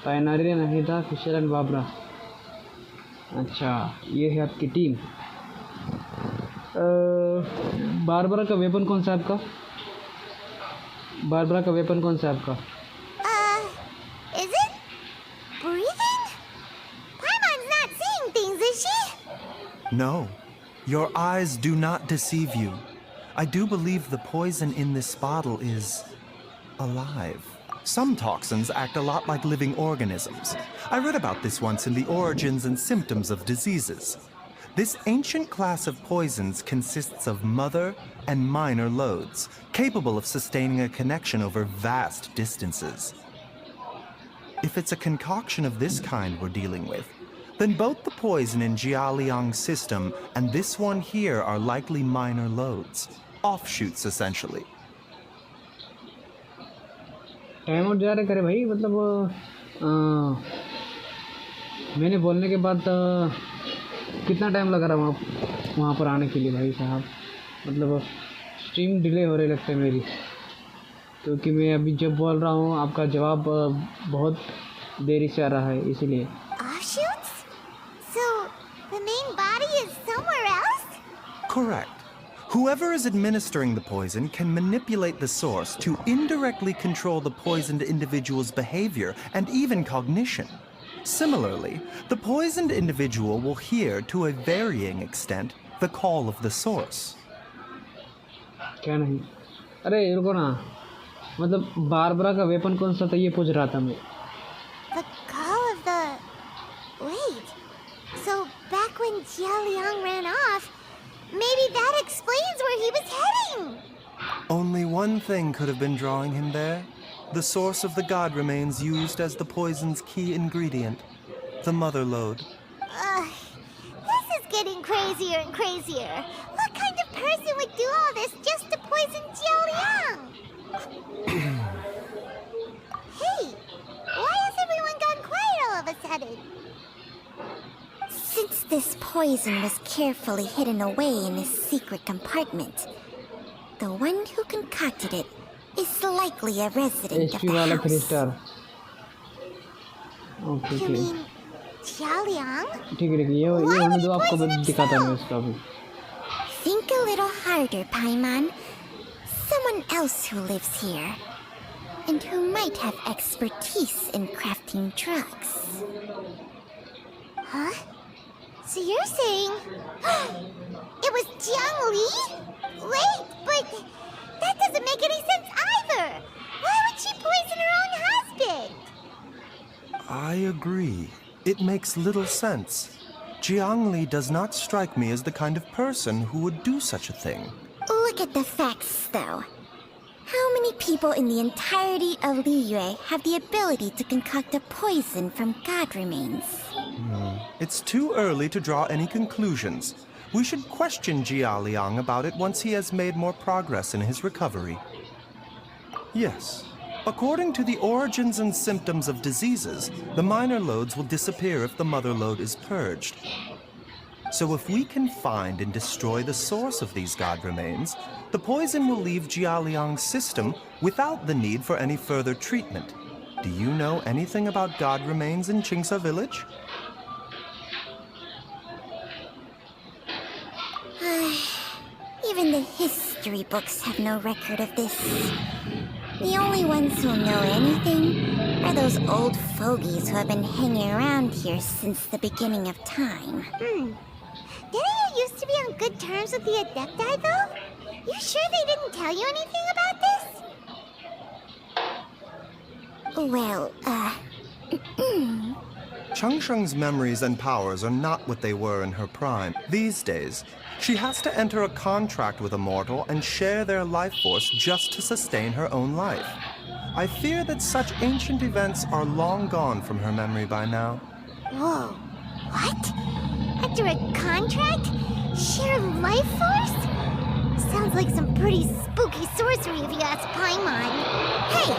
पायनारी नहीं था, फिशर एंड बाबरा. अच्छा, ये है आपकी टीम. बारबरा का वेपन कौन सा है आपका? बारबरा का वेपन कौन सा है आपका? Is it breathing? Paimon's not seeing things, is she? No, your eyes do not deceive you. I do believe the poison in this bottle is alive. Some toxins act a lot like living organisms. I read about this once in the Origins and Symptoms of Diseases. This ancient class of poisons consists of mother and minor loads, capable of sustaining a connection over vast distances. If it's a concoction of this kind we're dealing with, then both the poison in Jialiang's system and this one here are likely minor loads, offshoots essentially. Time out जा रहे करे भाई, मतलब मैंने बोलने के बाद कितना टाइम लगा रहा वहाँ पर आने के लिए भाई साहब, मतलब स्ट्रीम डिले हो रही लगता है मेरी, क्योंकि मैं अभी जब बोल रहा हूँ आपका जवाब बहुत देरी से आ रहा है, इसीलिए। Offshoots? So, the main body is somewhere else? Correct. Whoever is administering the poison can manipulate the source to indirectly control the poisoned individual's behavior and even cognition. Similarly, the poisoned individual will hear to a varying extent the call of the source. क्या नहीं, अरे रुको ना, मतलब Barbara का weapon कौन सा था ये पूछ रहा था मैं। The call of the... Wait. So, back when Jia Liang ran off, maybe that explains where he was heading! Only one thing could have been drawing him there. The source of the god remains used as the poison's key ingredient, the mother lode. This is getting crazier and crazier. What kind of person would do all this just to poison Jia Liang? Hey, why has everyone gone quiet all of a sudden? Since this poison was carefully hidden away in this secret compartment, the one who concocted it is likely a resident of HP the वाला 3 house. Star. Okay You mean Jia Liang? ठीक है, ये होने दो, आपको दिखाता हूँ इसका भी। Think a little harder, Paimon. Someone else who lives here, and who might have expertise in crafting drugs. Huh? So you're saying it was Jiang Li? Wait, but that doesn't make any sense either. Why would she poison her own husband? I agree. It makes little sense. Jiang Li does not strike me as the kind of person who would do such a thing. Look at the facts, though. How many people in the entirety of Liyue have the ability to concoct a poison from god remains? It's too early to draw any conclusions. We should question Jia Liang about it once he has made more progress in his recovery. Yes. According to the origins and symptoms of diseases, the minor lodes will disappear if the mother lode is purged. So if we can find and destroy the source of these god remains, the poison will leave Jia Liang's system without the need for any further treatment. Do you know anything about god remains in Qingsa village? Even the history books have no record of this. The only ones who know anything are those old fogies who have been hanging around here since the beginning of time. Didn't you used to be on good terms with the Adepti, though? You sure they didn't tell you anything about this? Well, Changsheng's memories and powers are not what they were in her prime. These days, she has to enter a contract with a mortal and share their life force just to sustain her own life. I fear that such ancient events are long gone from her memory by now. Whoa, what? Enter a contract? Share life force? Sounds like some pretty spooky sorcery if you ask Paimon. Hey,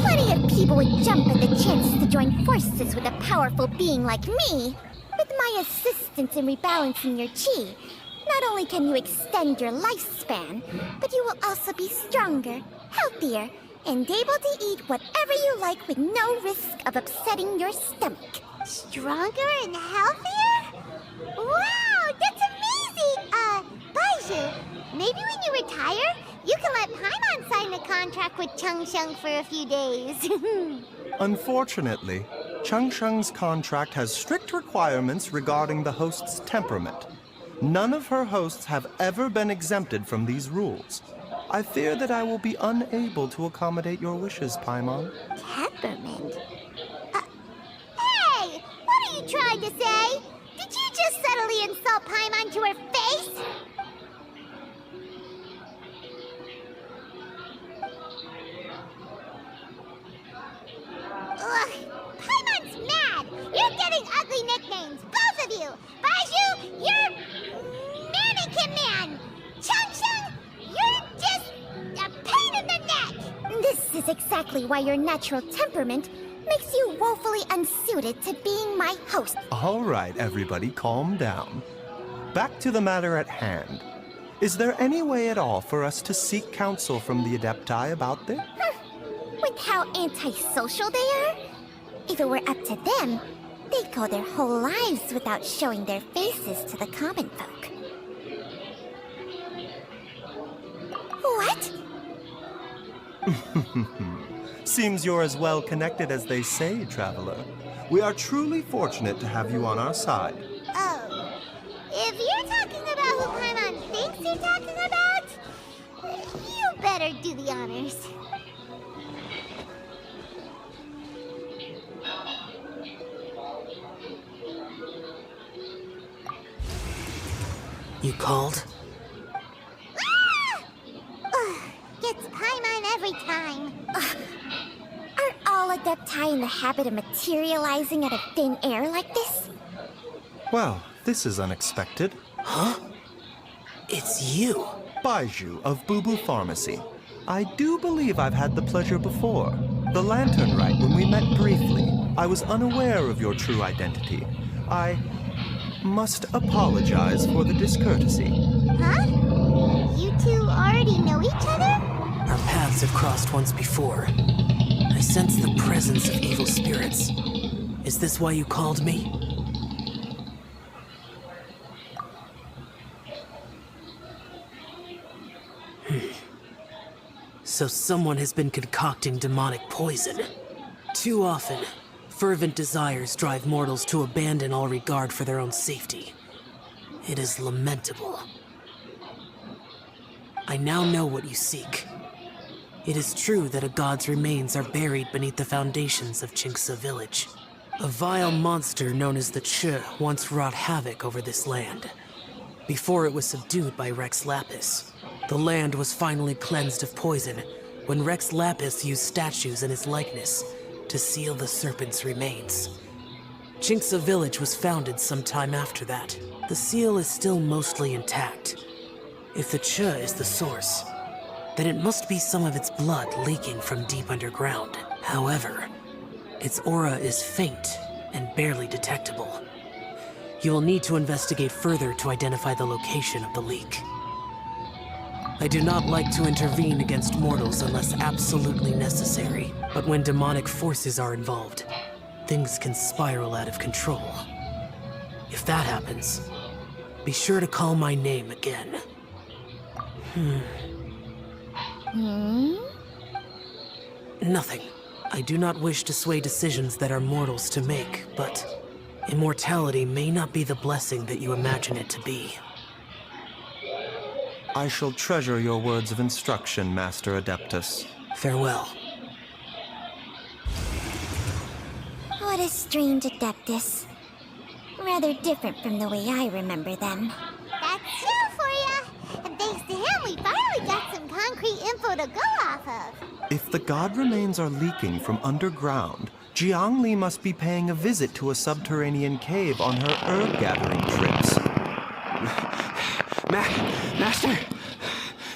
plenty of people would jump at the chance to join forces with a powerful being like me. With my assistance in rebalancing your chi, not only can you extend your lifespan, but you will also be stronger, healthier, and able to eat whatever you like with no risk of upsetting your stomach. Stronger and healthier? Wow, that's amazing! Baiju, maybe when you retire, you can let Paimon sign a contract with Changsheng for a few days. Unfortunately, Changsheng's contract has strict requirements regarding the host's temperament. None of her hosts have ever been exempted from these rules. I fear that I will be unable to accommodate your wishes, Paimon. Temperament? Hey! What are you trying to say? Did you just subtly insult Paimon to her face? Ugh, Paimon's mad! You're getting ugly nicknames, both of you! Baiju, you're Mannequin Man! Changsheng, you're just a pain in the neck! This is exactly why your natural temperament makes you woefully unsuited to being my host. All right, everybody, calm down. Back to the matter at hand. Is there any way at all for us to seek counsel from the Adepti about this? With how antisocial they are? If it were up to them, they'd go their whole lives without showing their faces to the common folk. What? Seems you're as well connected as they say, traveler. We are truly fortunate to have you on our side. Oh. If you're talking about who Paimon thinks you're talking about, you better do the honors. You called? Gets Paimon every time. Aren't all Adepti in the habit of materializing out of thin air like this? Well, this is unexpected. Huh? It's you. Baiju of Boo Boo Pharmacy. I do believe I've had the pleasure before. The Lantern Rite, when we met briefly, I was unaware of your true identity. I must apologize for the discourtesy. Huh? You two already know each other? Our paths have crossed once before. I sense the presence of evil spirits. Is this why you called me? So someone has been concocting demonic poison. Too often, fervent desires drive mortals to abandon all regard for their own safety. It is lamentable. I now know what you seek. It is true that a god's remains are buried beneath the foundations of Chinxa village. A vile monster known as the Che once wrought havoc over this land. Before it was subdued by Rex Lapis, the land was finally cleansed of poison when Rex Lapis used statues in his likeness to seal the serpent's remains. Chinxa village was founded some time after that. The seal is still mostly intact. If the Che is the source, then it must be some of its blood leaking from deep underground. However, its aura is faint and barely detectable. You will need to investigate further to identify the location of the leak. I do not like to intervene against mortals unless absolutely necessary, but when demonic forces are involved, things can spiral out of control. If that happens, be sure to call my name again. Nothing. I do not wish to sway decisions that are mortals to make, but immortality may not be the blessing that you imagine it to be. I shall treasure your words of instruction, Master Adeptus. Farewell. What a strange Adeptus. Rather different from the way I remember them. That's Jill for ya! And thanks to him, we finally got some concrete info to go off of. If the god remains are leaking from underground, Jiangli must be paying a visit to a subterranean cave on her herb-gathering trips.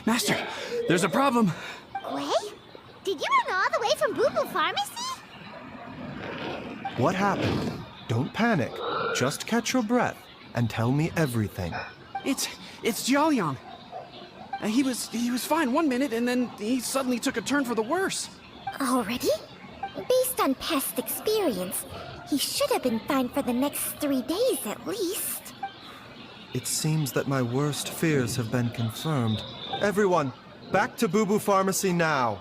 Master, there's a problem. Wei? Did you run all the way from Boo Boo Pharmacy? What happened? Don't panic. Just catch your breath and tell me everything. It's Jiaoliang. He was fine one minute, and then he suddenly took a turn for the worse. Already? Based on past experience, he should have been fine for the next 3 days at least. It seems that my worst fears have been confirmed. Everyone, back to Boo Boo Pharmacy now.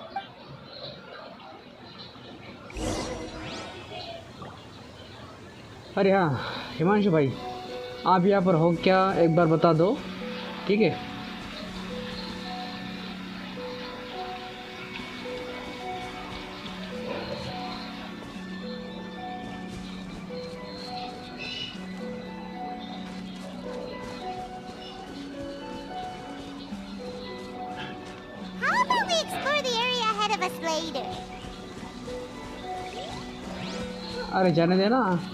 अरे हाँ हिमांशु भाई, आप यहाँ पर हो क्या एक बार बता दो, ठीक है? How about we explore the area ahead of us later? अरे जाने देना.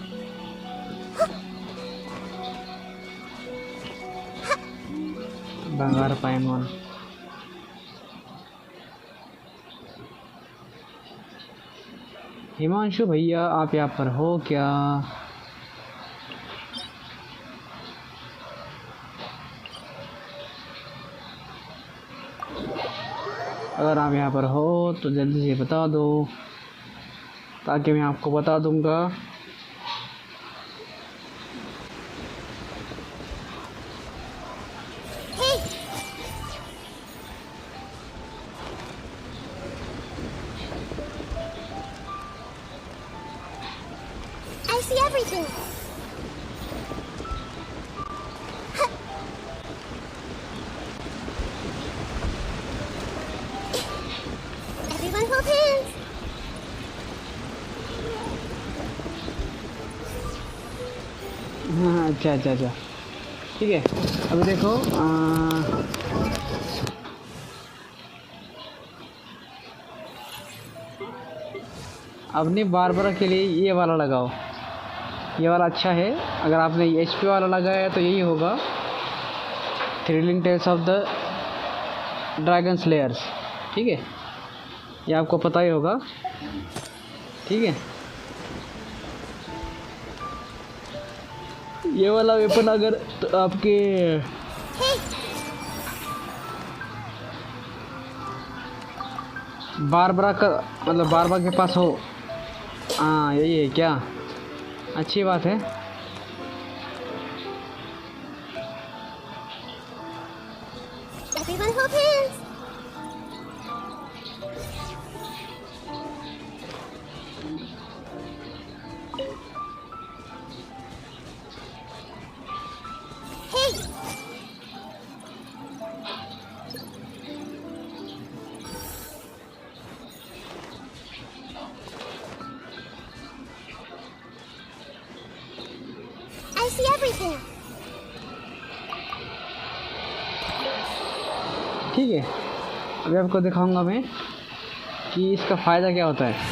Bangar Paimon. हिमांशु भैया आप यहाँ पर हो क्या? अगर आप यहाँ पर हो तो जल्दी से बता दो ताकि मैं आपको बता दूंगा। I see everything. Everyone hold hands. हाँ अच्छा अच्छा अच्छा ठीक है। अभी देखो अपनी बारबरा के लिए ये वाला लगाओ, ये वाला अच्छा है। अगर आपने HP वाला लगाया तो यही होगा, thrilling tales of the dragon slayers. ठीक है, ये आपको पता ही होगा। ठीक है, ये वाला वेपन अगर तो आपके बारबरा का मतलब बारबरा के पास हो, हाँ यही है क्या? अच्छी बात है। Everyone hold hands. Hey! I see everything. ठीक है, अभी आपको दिखाऊंगा मैं कि इसका फ़ायदा क्या होता है।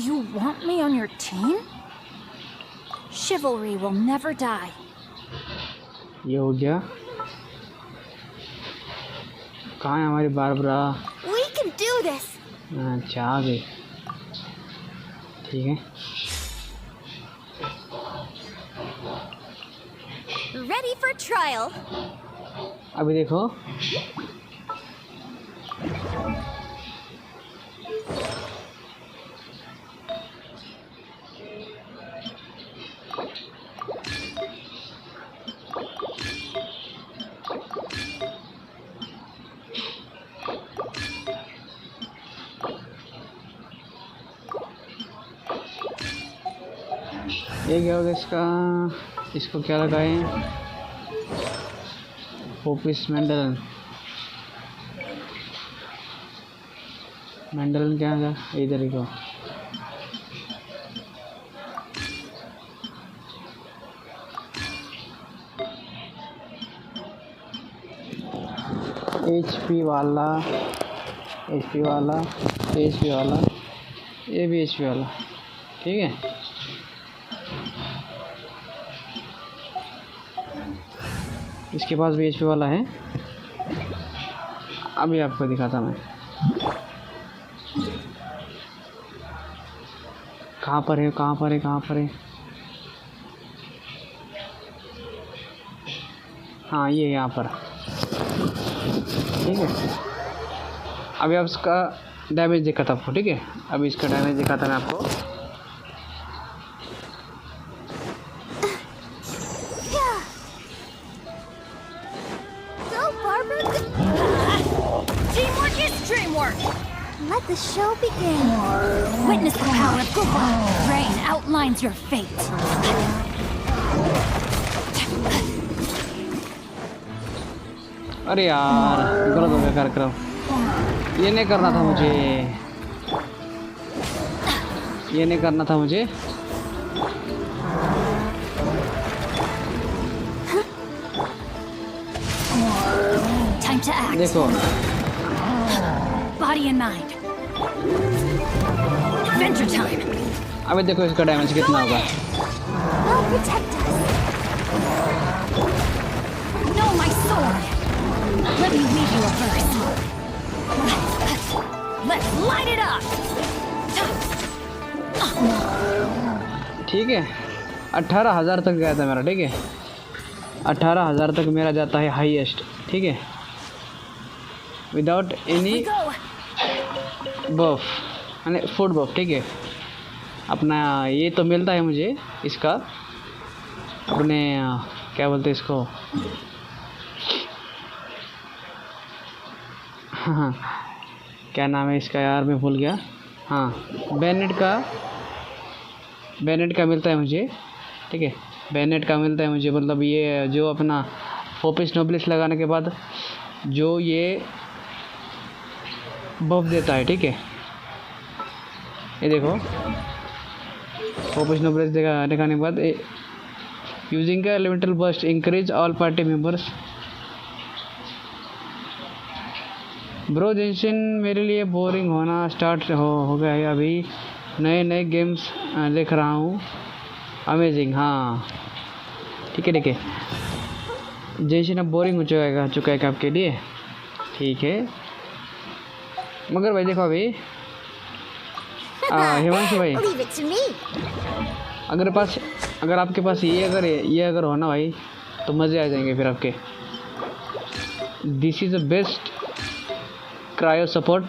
You want me on your team? Chivalry will never die. ये हो गया। कहाँ है हमारी Barbara? We can do this. अच्छा आ गई। ठीक है, Ready for trial. अभी देखो ये क्या होगा इसका, इसको क्या लगाएं? फोपिस मेंडलन, मेंडलन क्या है? इधर ही को HP वाला, HP वाला, HP वाला, ये भी HP वाला। ठीक है, इसके पास भी HP वाला है। अभी आपको दिखाता मैं कहाँ पर है, कहाँ पर है, कहाँ पर है। हाँ ये यहाँ पर। ठीक है, अभी आप इसका डैमेज दिखाता आपको। ठीक है, अभी इसका डैमेज दिखाता मैं आपको। Let the show begin. Witness the power of Google. Rain outlines your fate. अरे यार गलत हो गया कार्यक्रम, ये नहीं करना था मुझे, ये नहीं करना था मुझे। Time to act. देखो Body and mind. Adventure time. अभी देखो इसका डैमेज कितना होगा। They'll protect us. sword. Let me read you a verse. Let's light it up. ठीक है, 18,000 तक गया था मेरा। ठीक है, 18,000 तक मेरा जाता है हाईएस्ट। ठीक है, विदाउट एनी बफ यानी फूड बफ। ठीक है, अपना ये तो मिलता है मुझे इसका, अपने क्या बोलते हैं इसको, हाँ क्या नाम है इसका यार, मैं भूल गया। हाँ, बैनेट का मिलता है मुझे। ठीक है, बैनेट का मिलता है मुझे, मतलब ये जो अपना फोपिस नोबिलिस लगाने के बाद जो ये बफ देता है। ठीक है, ये देखो, फोपिस नोबिलिस लगाने के बाद यूजिंग का elemental burst increase all party members. Bro Genshin मेरे लिए बोरिंग होना स्टार्ट हो गया है, अभी नए गेम्स लिख रहा हूँ। अमेजिंग, हाँ ठीक है। देखिए जेंशिन अब बोरिंग हो चुका है आपके लिए। ठीक है, मगर भाई देखो अभी हिमांशु भाई, अगर आपके पास ये अगर हो ना भाई, तो मज़े आ जाएंगे फिर आपके। This is the best cryo support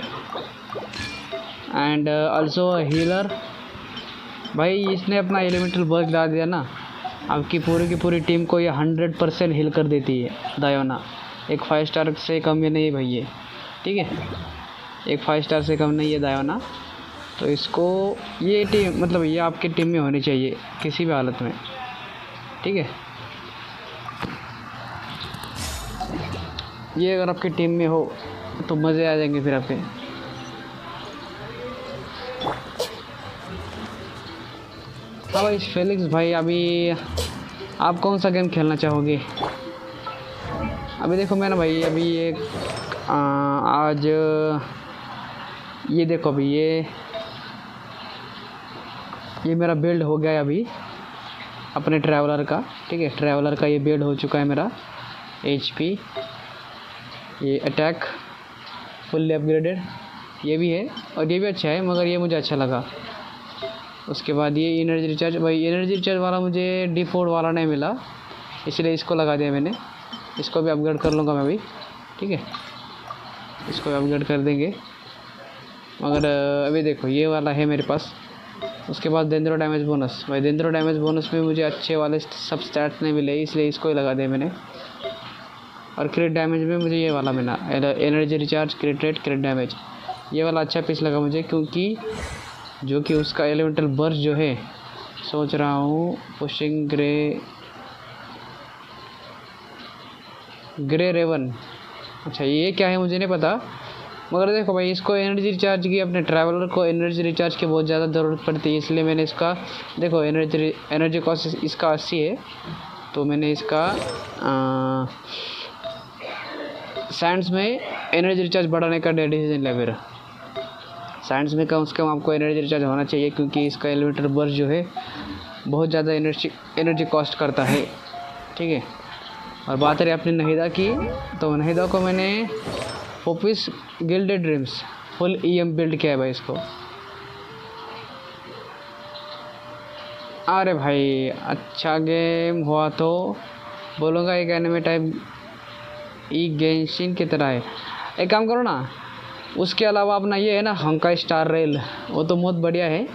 and also healer. भाई इसने अपना एलिमेंटल बर्स्ट डाल दिया ना, आपकी पूरी की पूरी टीम को ये 100% हील कर देती है। दायोना एक 5 स्टार से कम ये नहीं है भाई ये। ठीक है, एक 5 स्टार से कम नहीं है दायोना। तो इसको ये टीम, मतलब ये आपकी टीम में होनी चाहिए किसी भी हालत में। ठीक है, ये अगर आपकी टीम में हो तो मज़े आ जाएंगे फिर आपके। हाँ भाई फेलिक्स भाई, अभी आप कौन सा गेम खेलना चाहोगे? अभी देखो मैं ना भाई, अभी एक आज ये देखो, अभी ये मेरा बिल्ड हो गया है अभी अपने ट्रैवलर का। ठीक है, ट्रैवलर का ये बिल्ड हो चुका है मेरा। HP, ये अटैक फुल्ली अपग्रेडेड, ये भी है और ये भी अच्छा है, मगर ये मुझे अच्छा लगा। उसके बाद ये एनर्जी रिचार्ज, भाई एनर्जी रिचार्ज वाला मुझे डिफ़ॉल्ट वाला नहीं मिला, इसलिए इसको लगा दिया मैंने। इसको भी अपग्रेड कर लूँगा मैं भी। ठीक है, इसको भी अपग्रेड कर देंगे, मगर अभी देखो ये वाला है मेरे पास। उसके बाद डेंड्रो डैमेज बोनस, भाई डेंड्रो डैमेज बोनस में मुझे अच्छे वाले सब स्टैट्स नहीं मिले, इसलिए इसको ही लगा दिया मैंने। और क्रिट डैमेज में मुझे ये वाला मिला, energy recharge, क्रिट rate, crit damage. ये वाला अच्छा पीस लगा मुझे, क्योंकि जो कि उसका एलिमेंटल बर्स्ट जो है, सोच रहा हूँ पुशिंग ग्रे रेवन। अच्छा ये क्या है मुझे नहीं पता, मगर देखो भाई इसको एनर्जी रिचार्ज की, अपने ट्रैवलर को एनर्जी रिचार्ज की बहुत ज़्यादा ज़रूरत पड़ती है, इसलिए मैंने इसका देखो एनर्जी कॉस्ट इसका 80 है, तो मैंने इसका साइंस में एनर्जी रिचार्ज बढ़ाने का डिसीजन लिया मेरा। साइंस में कम से कम आपको एनर्जी रिचार्ज होना चाहिए, क्योंकि इसका एलिमेंटल बर्स्ट जो है बहुत ज़्यादा एनर्जी कॉस्ट करता है। ठीक है, और बात रही अपनी नहिदा की, तो नहिदा को मैंने four piece gilded dreams full EM build किया है भाई इसको। अरे भाई अच्छा गेम हुआ तो बोलूँगा, एक एनिमे टाइप गेंशिन की तरह है। एक काम करो ना, उसके अलावा अपना ये है ना हंका स्टार रेल, वो तो बहुत बढ़िया है।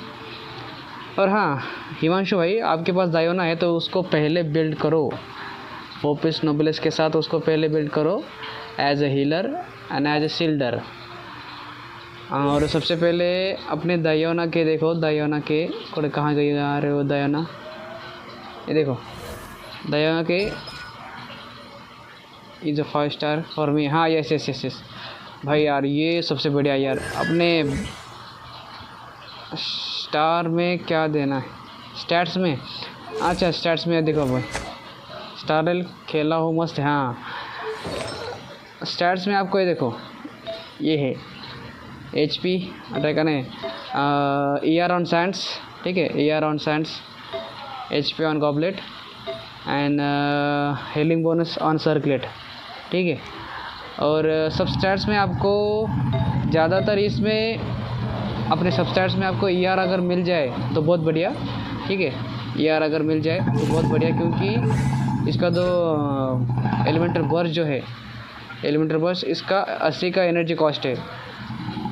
और हाँ हिमांशु भाई, आपके पास दायोना है तो उसको पहले बिल्ड करो, फोपिस नोबिलिस के साथ उसको पहले बिल्ड करो as a healer and as a shielder. और सबसे पहले अपने दायोना के देखो, दायोना के कोड़े कहाँ गई आ रहे हो दायोना, ये देखो दायोना के is a 5 star for me. हाँ यस यस यस यस भाई यार, ये सबसे बढ़िया यार। अपने स्टार में क्या देना है, स्टैट्स में, अच्छा स्टैट्स में देखो भाई, स्टार रेल खेला हो मस्त है। हाँ स्टैट्स में आपको ये देखो, ये है HP अटैक नहीं, ER ऑन सैंड्स। ठीक है, ER on Sands, HP on goblet and healing bonus on circulate. ठीक है। और सबस्टैट्स में आपको ज़्यादातर इसमें अपने सबस्टैट्स में आपको ER अगर मिल जाए तो बहुत बढ़िया, ठीक है। ER अगर मिल जाए तो बहुत बढ़िया, क्योंकि इसका जो एलिमेंटल बर्स्ट जो है, एलिमेंटल बर्स्ट इसका 80 का एनर्जी कॉस्ट है।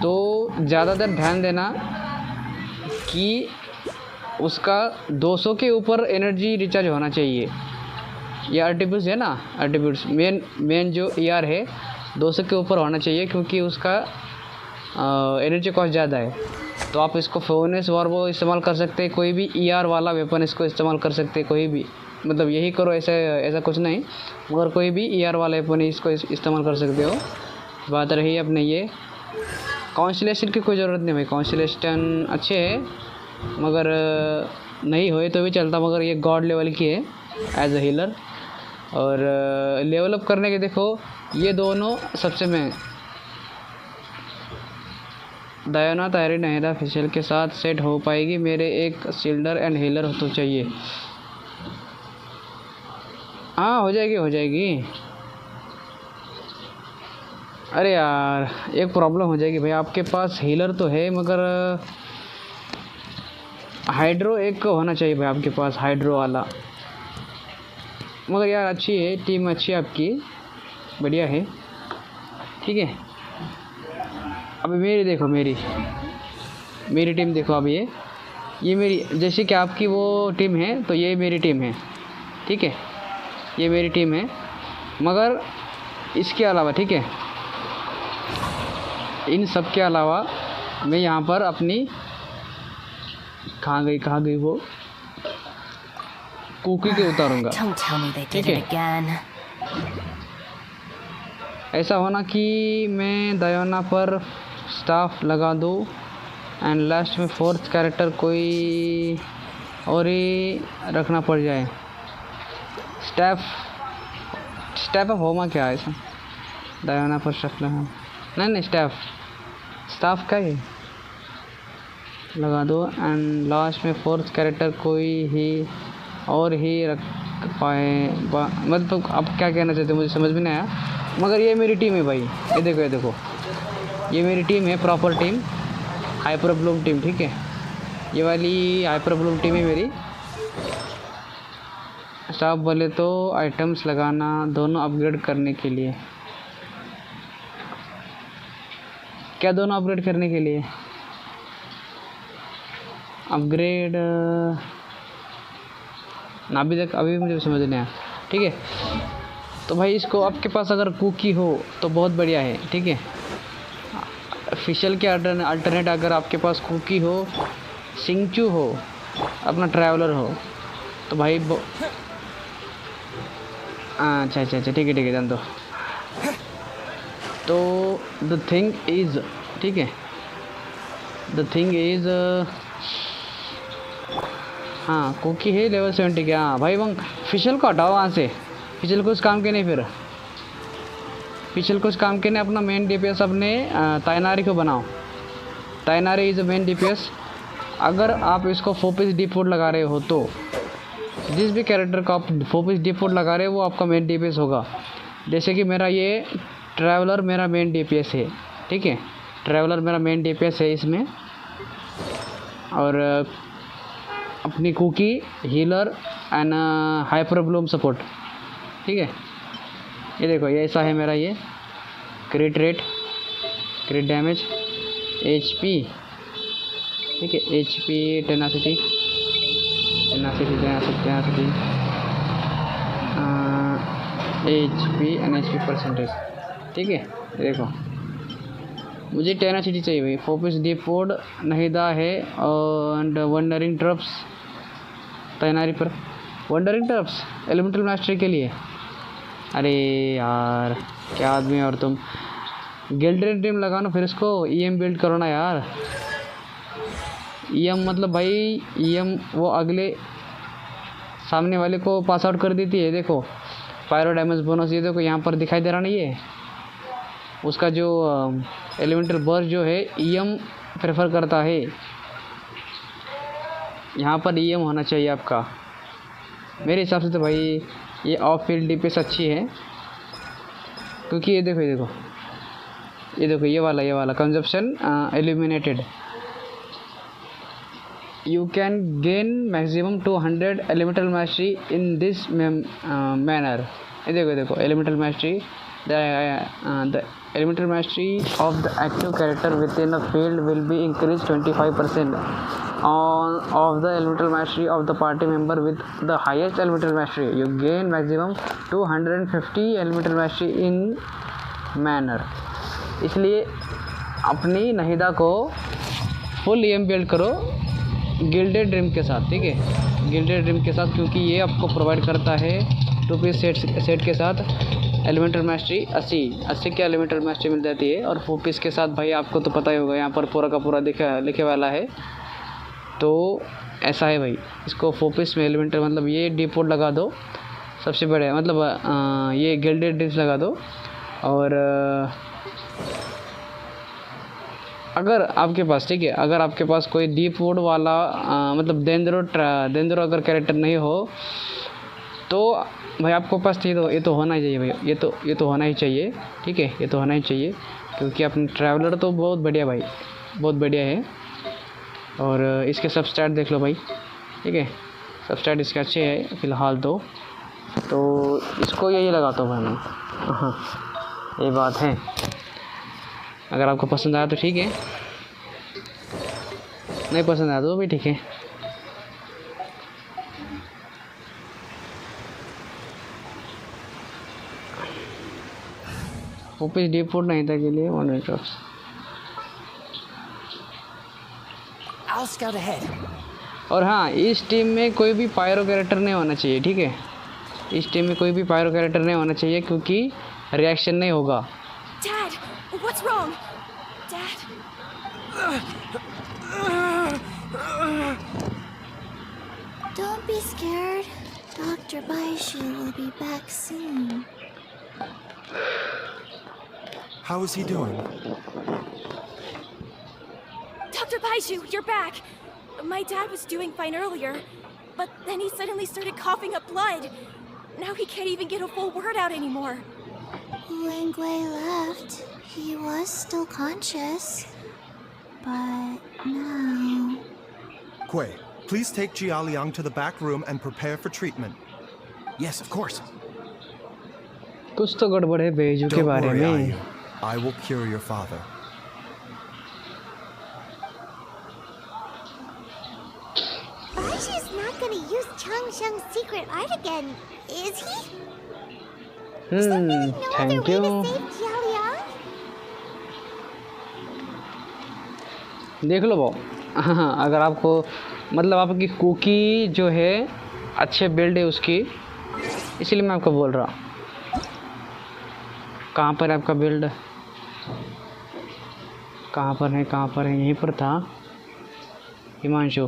तो ज़्यादातर ध्यान देना कि उसका 200 के ऊपर एनर्जी रिचार्ज होना चाहिए। ये आर्टिब्यूट्स है ना, आर्टिब्यूट्स मेन जो ER है 200 के ऊपर होना चाहिए, क्योंकि उसका एनर्जी कॉस्ट ज़्यादा है। तो आप इसको फोनेस और वो इस्तेमाल कर सकते हैं, कोई भी ER वाला वेपन इसको इस्तेमाल कर सकते हैं, कोई भी, मतलब यही करो ऐसा कुछ नहीं, मगर कोई भी ER वाला वेपन इसको इस्तेमाल कर सकते हो। बात रही अपने ये कॉन्स्टलेशन की, कोई ज़रूरत नहीं भाई, कॉन्स्टलेशन अच्छे है मगर नहीं होए तो भी चलता, मगर ये गॉड लेवल की है एज अ हीलर। और लेवल अप करने के देखो ये दोनों सबसे महंगे, डायोना तायरी नहिदा फेशियल के साथ सेट हो पाएगी, मेरे एक शील्डर एंड हीलर तो चाहिए। हाँ हो जाएगी। अरे यार एक प्रॉब्लम हो जाएगी भाई, आपके पास हीलर तो है मगर हाइड्रो एक होना चाहिए भाई आपके पास, हाइड्रो वाला। मगर यार अच्छी है टीम, अच्छी है आपकी, बढ़िया है, ठीक है। अभी मेरी देखो, मेरी टीम देखो। अब ये मेरी, जैसे कि आपकी वो टीम है तो ये मेरी टीम है, ठीक है, ये मेरी टीम है। मगर इसके अलावा, ठीक है, इन सब के अलावा मैं यहाँ पर अपनी कहाँ गई वो कुकी के उतारूंगा, ठीक है। ऐसा होना कि मैं डायोना पर स्टाफ लगा दूँ एंड लास्ट में फोर्थ कैरेक्टर कोई और ही रखना पड़ जाए। स्टैफ ऑफ होमा क्या है ऐसा, डायोना पर स्टाफ लगा, नहीं स्टाफ का ही लगा दो एंड लास्ट में फोर्थ कैरेक्टर कोई ही और ही रख पाए। मतलब अब क्या कहना चाहते हो मुझे समझ में नहीं आया, मगर ये मेरी टीम है भाई। ये देखो ये मेरी टीम है, proper team, hyper Bloom team, ठीक है। ये वाली हाइपर ब्लूम टीम है मेरी। स्टाफ बोले तो आइटम्स लगाना दोनों अपग्रेड करने के लिए। क्या दोनों अपग्रेड करने के लिए? अपग्रेड ना अभी मुझे समझ नहीं आया, ठीक है। तो भाई इसको आपके पास अगर कुकी हो तो बहुत बढ़िया है, ठीक है। फिशल के अल्टरनेट अगर आपके पास कुकी हो, सिंचू हो, अपना ट्रैवलर हो तो भाई अच्छा ठीक है जान दो। तो द थिंग इज़, ठीक है, द थिंग इज़ हाँ कुकी है लेवल 70 के। हाँ भाई वंग फिशल को हटाओ वहाँ से, फिशल कुछ काम के नहीं, फिर फिशल कुछ काम के नहीं। अपना मेन DPS अपने ताइनारी को बनाओ। ताइनारी इज़ मेन DPS। अगर आप इसको 4 डिफॉल्ट लगा रहे हो तो जिस भी कैरेक्टर का आप 4 डिफॉल्ट लगा रहे हो वो आपका मेन DPS होगा। जैसे कि मेरा ये ट्रैवलर मेरा मेन DPS है, ठीक है, ट्रैवलर मेरा मेन DPS है इसमें। और अपनी Kuki healer and hyperbloom support, ठीक है। ये देखो ये ऐसा है मेरा, ये crit rate, crit damage, HP, ठीक है, HP tenacity HP and HP percentage, ठीक है। देखो मुझे टेनासिटी चाहिए भाई, 4 डिफोर्ड नहिदा है और वंडरिंग ट्रप्स तैनारी पर। वंडरिंग ट्रप्स एलिमेंटल मास्टरी के लिए। अरे यार क्या आदमी और तुम, गिल्ड्रेड टीम लगाओ ना, फिर इसको EM बिल्ड करो ना यार। EM मतलब भाई EM वो अगले सामने वाले को पास आउट कर देती है। देखो पायरो डैमेज बोनस, ये देखो यहाँ पर दिखाई दे रहा ना, ये उसका जो एलिमेंटल बर्स्ट जो है EM प्रेफर करता है। यहाँ पर EM होना चाहिए आपका मेरे हिसाब से। तो भाई ये ऑफ फील्ड DPS अच्छी है, क्योंकि ये देखो ये वाला consumption eliminated. You can gain maximum 200 elemental mastery in this manner. देखो elemental mastery, the elemental mastery of the active character within a field will be increased 25% of the elemental mastery of the party member with the highest elemental mastery. You gain maximum 250 elemental mastery in manner। इसलिए अपनी नहिदा को full EM build करो gilded dream के साथ, ठीक है, gilded dream के साथ, क्योंकि ये आपको प्रोवाइड करता है 2 पीस सेट के साथ एलिमेंटल मास्टरी 80 की एलिमेंटल मास्टरी मिल जाती है। और 4 पीस के साथ भाई आपको तो पता ही होगा, यहाँ पर पूरा का पूरा लिखे वाला है। तो ऐसा है भाई, इसको 4 पीस में एलिमेंटल मतलब ये डिपोर्ट लगा दो, सबसे बड़े मतलब ये गिल्डेड ड्रीम्स लगा दो। और अगर आपके पास, ठीक है, अगर आपके पास कोई डीप वुड वाला मतलब देंद्रो अगर कैरेक्टर नहीं हो तो भाई आपको पास ये तो होना ही चाहिए भाई, ये तो होना ही चाहिए, ठीक है, ये तो होना ही चाहिए, क्योंकि अपने ट्रैवलर तो बहुत बढ़िया भाई, बहुत बढ़िया है। और इसके सब स्टैट देख लो भाई, ठीक है, सब स्टैट इसके अच्छे हैं फ़िलहाल तो इसको यही लगाता हूँ भाई मैं। हाँ, ये बात है। अगर आपको पसंद आया तो ठीक है, नहीं पसंद आया तो भी ठीक है। ऑफिस डिपोर्ट नहीं था के लिए 1 मिनट। I'll scout ahead. और हाँ, इस टीम में कोई भी पायरो कैरेक्टर नहीं होना चाहिए, ठीक है, इस टीम में कोई भी पायरो कैरेक्टर नहीं होना चाहिए, क्योंकि रिएक्शन नहीं होगा। Dad, what's wrong? Dad? Don't be scared. Dr. Baishu will be back soon. How is he doing? Dr. Baishu, you're back. My dad was doing fine earlier, but then he suddenly started coughing up blood. Now he can't even get a full word out anymore. When Gui left, he was still conscious. But now... Quay, please take Jialiang to the back room and prepare for treatment. Yes, of course. कुछ तो गड़बड़ है बेजू के Don't बारे worry, में। Ayu. I will cure your father. Baishu's not gonna use Changsheng's secret art again, is he? No other thank way you. to save Jialiang? देख लो वो। हाँ, अगर आपको मतलब आपकी कुकी जो है अच्छे बिल्ड है उसकी, इसलिए मैं आपको बोल रहा। कहाँ पर है आपका बिल्ड? कहाँ पर है? यहीं पर था हिमांशु।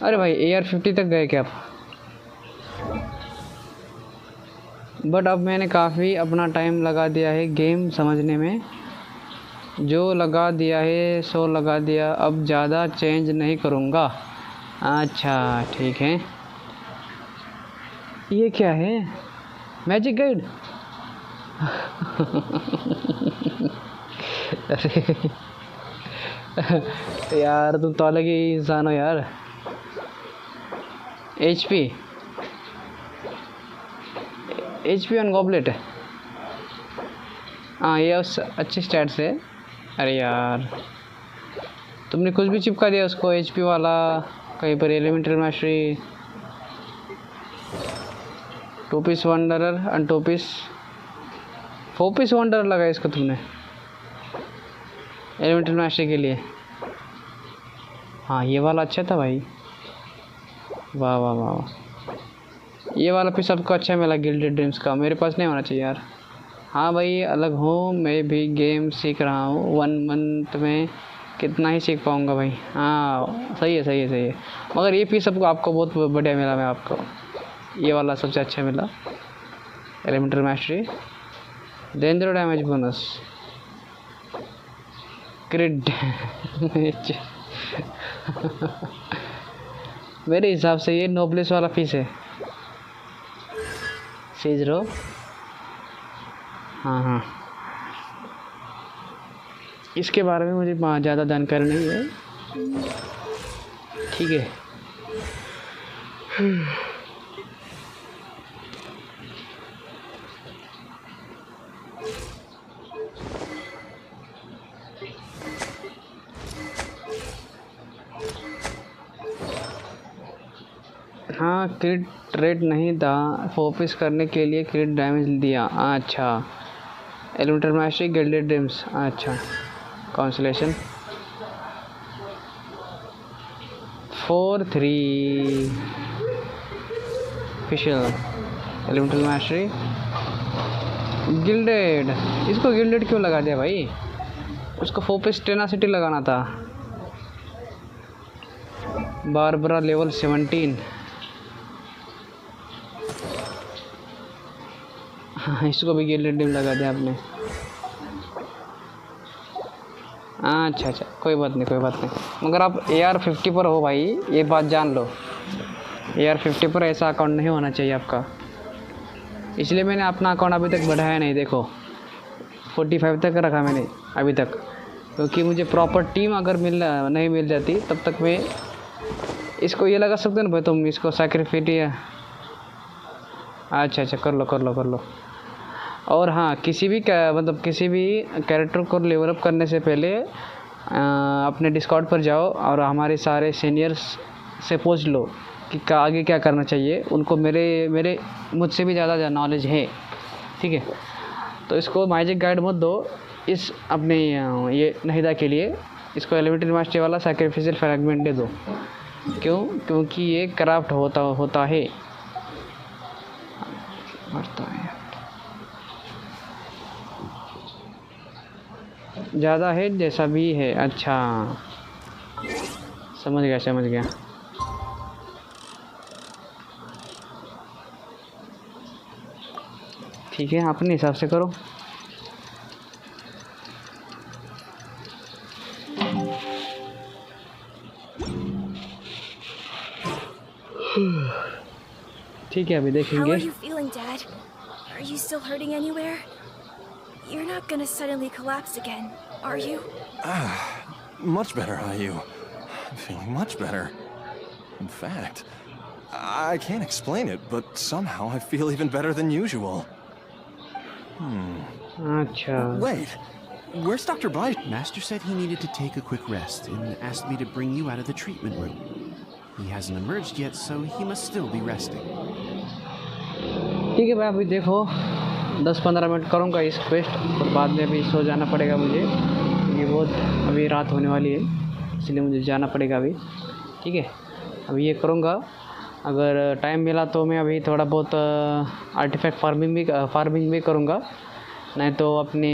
अरे भाई AR50 तक गए क्या आप? बट अब मैंने काफ़ी अपना टाइम लगा दिया है गेम समझने में, जो लगा दिया है सो लगा दिया, अब ज़्यादा चेंज नहीं करूँगा। अच्छा ठीक है। ये क्या है? Magic guide? अरे यार तुम तो अलग ही इंसान हो यार। HP on goblet. हाँ ये उस अच्छे स्टैट्स है। अरे यार तुमने कुछ भी चिपका दिया उसको, HP वाला कहीं पर elemental mastery, 2 piece wanderer and 2 piece 4 piece wanderer लगा इसको तुमने एलिमेंटल मास्टरी के लिए। हाँ ये वाला अच्छा था भाई, वाह वाह वाह। ये वाला पीस सबको अच्छा मिला गिल्डेड ड्रीम्स का, मेरे पास नहीं होना चाहिए यार। हाँ भाई अलग हूँ, मैं भी गेम सीख रहा हूँ, 1 मंथ में कितना ही सीख पाऊँगा भाई। हाँ सही है। मगर ये पीस सबको आपको बहुत बढ़िया मिला, मैं आपको ये वाला सबसे अच्छा मिला elemental mastery. Danger damage bonus creed मेरे हिसाब से ये नोबलेस वाला पीस है। सीज रो हाँ हाँ, इसके बारे में मुझे ज़्यादा जानकारी नहीं है। ठीक है। हाँ, क्रिट रेट नहीं था, फोकस करने के लिए क्रिट डैमेज दिया। अच्छा, एलिमेंटल मास्टरी गिल्डेड ड्रीम्स। अच्छा, constellation 4-3 official elemental mastery gilded. इसको गिल्डेड क्यों लगा दिया भाई? उसको फोकस टेनासिटी लगाना था। Barbara level 17। हाँ, इसको भी गिल्डेड ड्रीम लगा दिया आपने। अच्छा अच्छा, कोई बात नहीं, कोई बात नहीं। मगर आप AR50 पर हो भाई, ये बात जान लो। AR50 पर ऐसा अकाउंट नहीं होना चाहिए आपका, इसलिए मैंने अपना अकाउंट अभी तक बढ़ाया नहीं। देखो 45 तक रखा मैंने अभी तक, क्योंकि मुझे प्रॉपर टीम अगर नहीं मिल जाती तब तक मैं इसको ये लगा सकते ना भाई, तुम इसको सैक्रिफिस है। अच्छा अच्छा, कर लो कर लो कर लो। और हाँ, किसी भी कैरेक्टर को लेवल अप करने से पहले अपने डिस्कॉर्ड पर जाओ और हमारे सारे सीनियर्स से पूछ लो कि आगे क्या करना चाहिए। उनको मुझसे भी ज़्यादा नॉलेज है। ठीक है, तो इसको मैजिक गाइड मत दो इस अपने ये नहिदा के लिए। इसको एलिमेंटरी मास्टरी वाला सैक्रिफिशियल फ्रैगमेंट दे दो। क्यों? क्योंकि ये क्राफ्ट होता है। ज़्यादा है जैसा भी है। अच्छा, समझ गया। ठीक है, अपने हिसाब से करो। ठीक है, अभी देखेंगे। How are you feeling, Dad? Are you still hurting anywhere? You're not gonna suddenly collapse again, are you? Much better, Ayu. I'm feeling much better. In fact, I can't explain it, but somehow I feel even better than usual. अच्छा, Wait, where's Dr. Bai? Master said he needed to take a quick rest and asked me to bring you out of the treatment room. He hasn't emerged yet, so he must still be resting. ठीक है भाई, अभी देखो 10-15 minute करूँगा इस quest, और बाद में अभी सो जाना पड़ेगा मुझे, क्योंकि बहुत अभी रात होने वाली है, इसलिए मुझे जाना पड़ेगा अभी। ठीक है, अभी ये करूँगा। अगर टाइम मिला तो मैं अभी थोड़ा बहुत आर्टिफैक्ट फार्मिंग भी करूँगा, नहीं तो अपने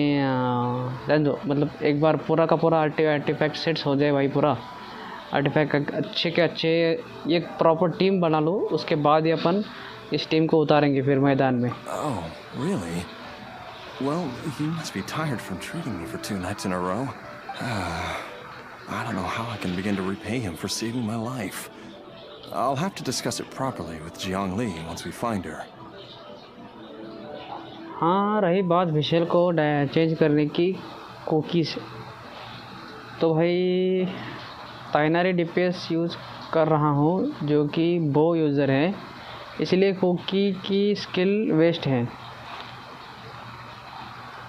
जान दो, मतलब एक बार पूरा का पूरा आर्टिफैक्ट सेट्स हो जाए भाई, पूरा आर्टिफैक्ट अच्छे के अच्छे एक प्रॉपर टीम बना लो, उसके बाद ही अपन इस टीम को उतारेंगे फिर मैदान में। Oh, really? Well, you must be tired from treating me for 2 nights in a row. I don't know how I can begin to repay him for saving my life. I'll have to discuss it properly with Jiangli once we find her. हाँ, रही बात विशेल को change करने की cookies, तो भाई ताइनारी DPS use कर रहा हूँ जो कि बो यूज़र है, इसलिए कुकी की स्किल वेस्ट है।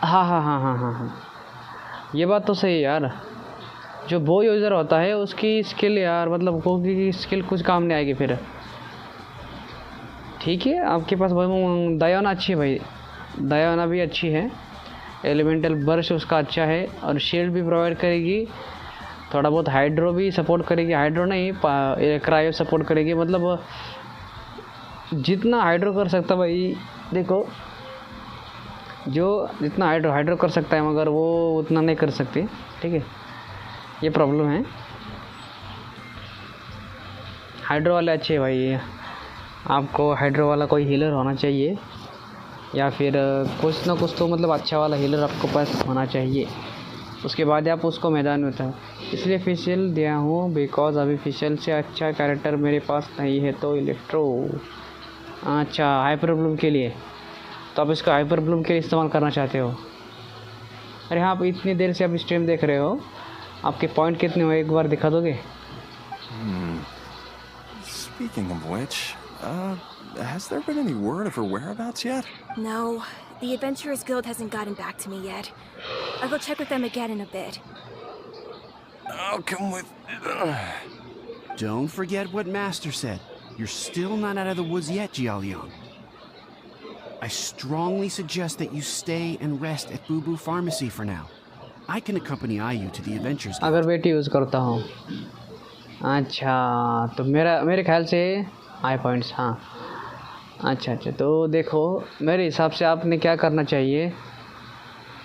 हाँ, ये बात तो सही है यार। जो बो यूज़र होता है उसकी स्किल यार, मतलब कुकी की स्किल कुछ काम नहीं आएगी फिर। ठीक है, आपके पास भाई दयाना अच्छी है भाई, दयाना भी अच्छी है, एलिमेंटल बर्स्ट उसका अच्छा है, और शील्ड भी प्रोवाइड करेगी, थोड़ा बहुत हाइड्रो भी सपोर्ट करेगी। हाइड्रो नहीं, क्रायो सपोर्ट करेगी, मतलब जितना हाइड्रो कर सकता भाई। देखो, जो जितना हाइड्रो कर सकता है, मगर वो उतना नहीं कर सकती। ठीक है, ये प्रॉब्लम है। हाइड्रो वाले अच्छे हैं भाई, आपको हाइड्रो वाला कोई हीलर होना चाहिए, या फिर कुछ ना कुछ तो मतलब अच्छा वाला हीलर आपको पास होना चाहिए, उसके बाद आप उसको मैदान में उतारें। इसलिए फिशियल दिया हूँ, बिकॉज अभी फिशियल से अच्छा कैरेक्टर मेरे पास नहीं है। तो इलेक्ट्रो, अच्छा हाई प्रॉब्लम के लिए तो आप इसको हाइपर ब्लूम के लिए इस्तेमाल करना चाहते हो। अरे हाँ, आप इतनी देर से आप स्ट्रीम देख रहे हो, आपके पॉइंट कितने हो एक बार दिखा दोगे? Speaking of which, has there been any word of her whereabouts yet? No, the Adventurers Guild hasn't gotten back to me yet. I'll go check with them again in a bit. I'll come with... Don't forget what Master said. You're still not out of the woods yet, Jialiang. I strongly suggest that you stay and rest at Boo Boo Pharmacy for now. I can accompany Ayu to the Adventures Guild. अगर wait use करता हूँ, अच्छा तो मेरे ख्याल से आई points, हाँ अच्छा तो देखो मेरे हिसाब से आपने क्या करना चाहिए,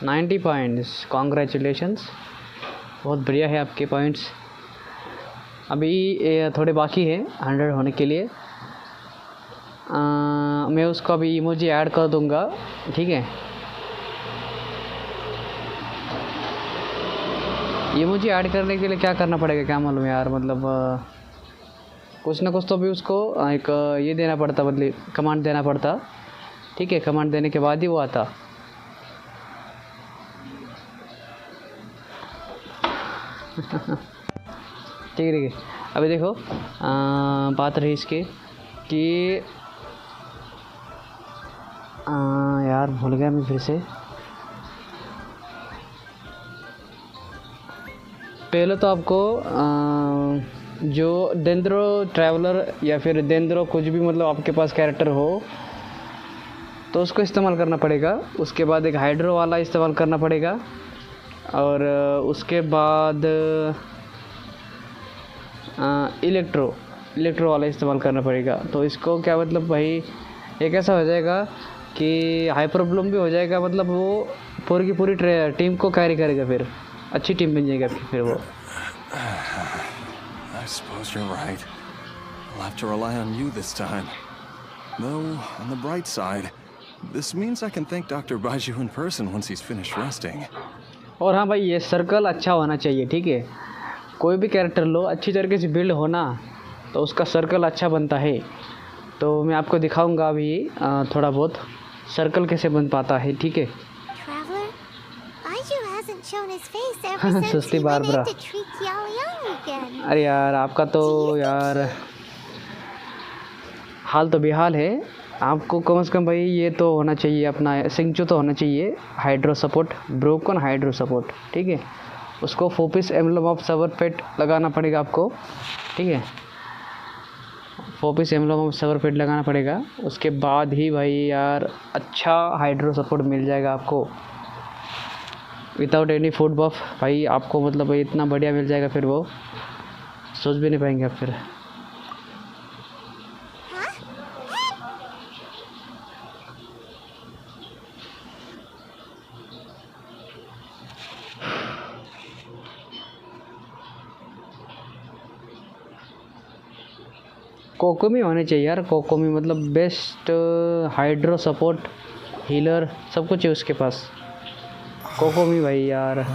90 पॉइंट्स, कॉन्ग्रेचुलेशंस, बहुत बढ़िया है आपके पॉइंट्स। अभी थोड़े बाकी है 100 होने के लिए। मैं उसको अभी इमोजी ऐड कर दूंगा, ठीक है। इमोजी ऐड करने के लिए क्या करना पड़ेगा क्या मालूम यार, मतलब कुछ ना कुछ तो भी उसको एक ये देना पड़ता, मतलब कमांड देना पड़ता, ठीक है। कमांड देने के बाद ही वो आता। ठीक है। अभी देखो बात रही इसकी कि यार भूल गया मैं फिर से। पहले तो आपको जो डेंद्रो ट्रैवलर या फिर डेंद्रो कुछ भी मतलब आपके पास कैरेक्टर हो तो उसको इस्तेमाल करना पड़ेगा। उसके बाद एक हाइड्रो वाला इस्तेमाल करना पड़ेगा और उसके बाद इलेक्ट्रो वाला इस्तेमाल करना पड़ेगा। तो इसको क्या मतलब भाई एक ऐसा हो जाएगा कि हाइपर ब्लूम भी हो जाएगा, मतलब वो पूरी की पूरी टीम को कैरी करेगा, फिर अच्छी टीम बन जाएगी आपकी फिर वो। I suppose you're right. I'll have to rely on you this time. Though, on the bright side, this means I can thank Dr. Baiju in person once he's finished resting. और हाँ भाई, ये circle अच्छा होना चाहिए, ठीक है। कोई भी कैरेक्टर लो, अच्छी तरीके से बिल्ड होना तो उसका सर्कल अच्छा बनता है। तो मैं आपको दिखाऊंगा अभी थोड़ा बहुत सर्कल कैसे बन पाता है, ठीक है। सुस्ती बारबरा। अरे यार आपका तो यार हाल तो बेहाल है। आपको कम से कम भाई ये तो होना चाहिए, अपना सिंचो तो होना चाहिए, hydro support, broken hydro support, ठीक है। उसको फोपिस एम्बलम ऑफ सर्वर पेट लगाना पड़ेगा आपको, ठीक है। फोपिस एम्बलम ऑफ सर्वर पेट लगाना पड़ेगा। उसके बाद ही भाई यार अच्छा हाइड्रो सपोर्ट मिल जाएगा आपको, विदाउट एनी फूड बफ भाई आपको, मतलब भाई इतना बढ़िया मिल जाएगा, फिर वो सोच भी नहीं पाएंगे आप फिर। कोकोमी होने चाहिए यार, कोकोमी मतलब बेस्ट हाइड्रो सपोर्ट, हीलर, सब कुछ है उसके पास। कोकोमी भाई यार।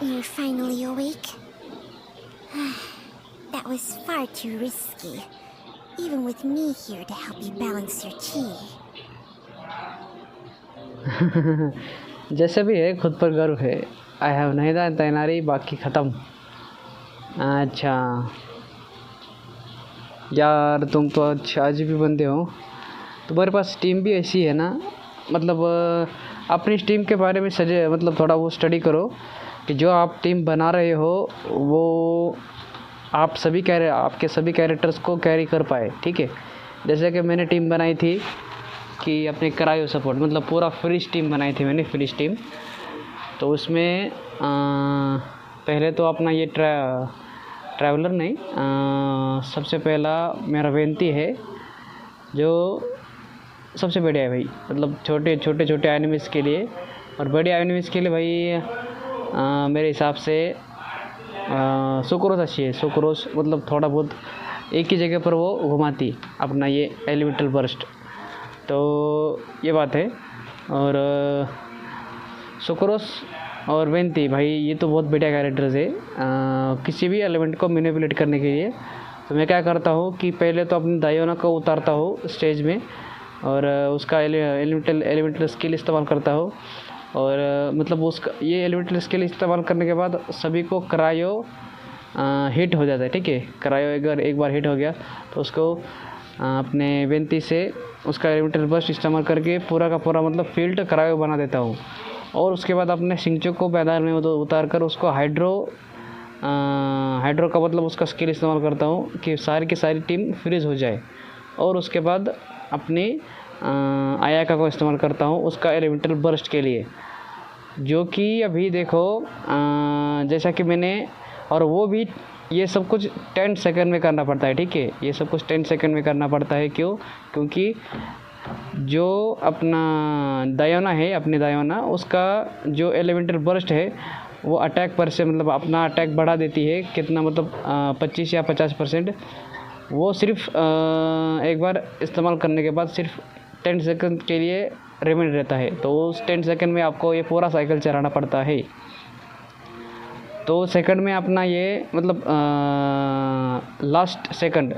You're finally awake? That was far too risky, even with me here to help you balance your chi. जैसे भी है खुद पर गर्व है। आई हैव नहीं था तैनारी, बाकी ख़त्म। अच्छा यार तुम तो अच्छा आज भी बंदे हो। तुम्हारे पास टीम भी ऐसी है ना, मतलब अपनी टीम के बारे में मतलब थोड़ा वो स्टडी करो कि जो आप टीम बना रहे हो वो आप आपके सभी कैरेक्टर्स को कैरी कर पाए, ठीक है। जैसे कि मैंने टीम बनाई थी कि अपने क्रायो सपोर्ट, मतलब पूरा फ्रीज टीम बनाई थी मैंने, फ्रीज टीम। तो उसमें पहले तो अपना ये ट्रैवलर नहीं, सबसे पहला मेरा बेनती है जो सबसे बढ़िया है भाई, मतलब छोटे एनिमीज़ के लिए और बड़े एनिमीज़ के लिए भाई मेरे हिसाब से सुक्रोस अच्छी है। सुक्रोस मतलब थोड़ा बहुत एक ही जगह पर वो घुमाती अपना ये एलिमेंटल बर्स्ट, तो ये बात है। और सुक्रोस और वेंती भाई ये तो बहुत बढ़िया कैरेक्टर्स है किसी भी एलिमेंट को मैनिपुलेट करने के लिए। तो मैं क्या करता हूँ कि पहले तो अपनी दायोना को उतारता हूँ स्टेज में और उसका एलिमेंटल स्किल इस्तेमाल करता हूँ और मतलब उसका ये एलिमेंटल स्किल इस्तेमाल करने के बाद सभी को क्रायो हिट हो जाता है। ठीक है, क्रायो अगर एक बार हिट हो गया तो उसको अपने वेंती से उसका एलिमेंटल बर्स्ट इस्तेमाल करके पूरा का पूरा मतलब फील्ड क्रायो बना देता हूँ और उसके बाद अपने सिंचो को मैदान में उतार कर उसको हाइड्रो का मतलब उसका स्किल इस्तेमाल करता हूँ कि सारी की सारी टीम फ्रीज हो जाए और उसके बाद अपनी आयाका को इस्तेमाल करता हूँ उसका एलिमेंटल बर्स्ट के लिए, जो कि अभी देखो जैसा कि मैंने, और वो भी ये सब कुछ 10 सेकंड में करना पड़ता है। ठीक है, ये सब कुछ 10 सेकंड में करना पड़ता है। क्योंकि जो अपना दायोना है, अपनी दायोना उसका जो एलिमेंटल बर्स्ट है वो अटैक पर से मतलब अपना अटैक बढ़ा देती है कितना मतलब 25 या 50%। वो सिर्फ एक बार इस्तेमाल करने के बाद सिर्फ 10 सेकंड के लिए रिमेन रहता है। तो उस 10 सेकंड में आपको ये पूरा साइकिल चलाना पड़ता है। तो सेकंड में अपना ये मतलब लास्ट सेकंड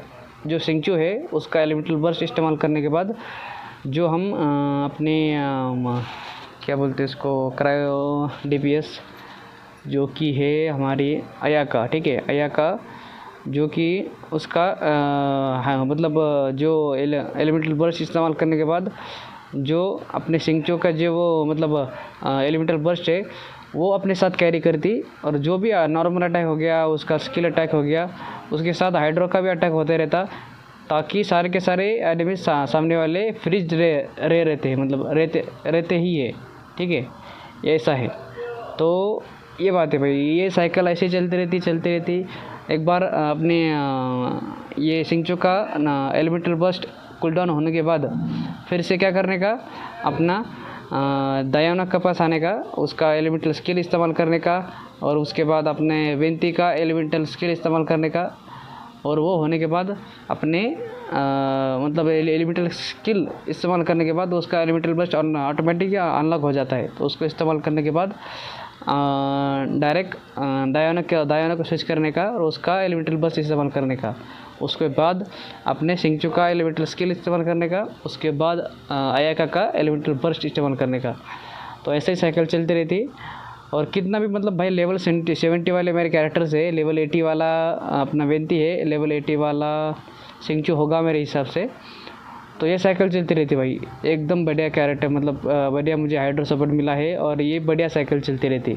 जो सिंचू है उसका एलिमेंटल बर्स्ट इस्तेमाल करने के बाद जो हम अपने क्या बोलते हैं इसको क्रायो डीपीएस जो कि है हमारी अयाका। ठीक है, अयाका जो कि उसका हाँ मतलब जो एलिमेंटल बर्स्ट इस्तेमाल करने के बाद जो अपने सिंचो का जो वो मतलब एलिमेंटल बर्स्ट है वो अपने साथ कैरी करती और जो भी नॉर्मल अटैक हो गया उसका स्किल अटैक हो गया उसके साथ हाइड्रो का भी अटैक होते रहता ताकि सारे के सारे एनिमी सामने वाले फ्रीज रहते मतलब रहते ही है। ठीक है, ये ऐसा है। तो ये बात है भाई, ये साइकिल ऐसे चलती रहती। एक बार अपने ये सिंचो का एलिमेंटल बर्स्ट कूलडाउन होने के बाद फिर से क्या करने का, अपना दायोना के पास आने का, उसका एलिमेंटल स्किल इस्तेमाल करने का और उसके बाद अपने वेंती का एलिमेंटल स्किल इस्तेमाल करने का और वो होने के बाद अपने मतलब एलिमेंटल स्किल इस्तेमाल करने के बाद उसका एलिमेंटल बर्स्ट ऑटोमेटिक अनलॉक हो जाता है। तो उसको इस्तेमाल करने के बाद डायरेक्ट दायोना को स्विच करने का और उसका एलिमेंटल बर्स्ट इस्तेमाल करने का, उसके बाद अपने सिंचू का एलिमेंटल स्किल इस्तेमाल करने का, उसके बाद आयाका का एलिमेंटल बर्स्ट इस्तेमाल करने का। तो ऐसे ही साइकिल चलती रहती। और कितना भी मतलब भाई लेवल 70 वाले मेरे कैरेक्टर्स है, लेवल 80 वाला अपना वेंती है, लेवल 80 वाला सिंचू होगा मेरे हिसाब से। तो ये साइकिल चलती रहती भाई, एकदम बढ़िया कैरेक्टर मतलब बढ़िया मुझे हाइड्रो सपोर्ट मिला है और ये बढ़िया साइकिल चलती रहती।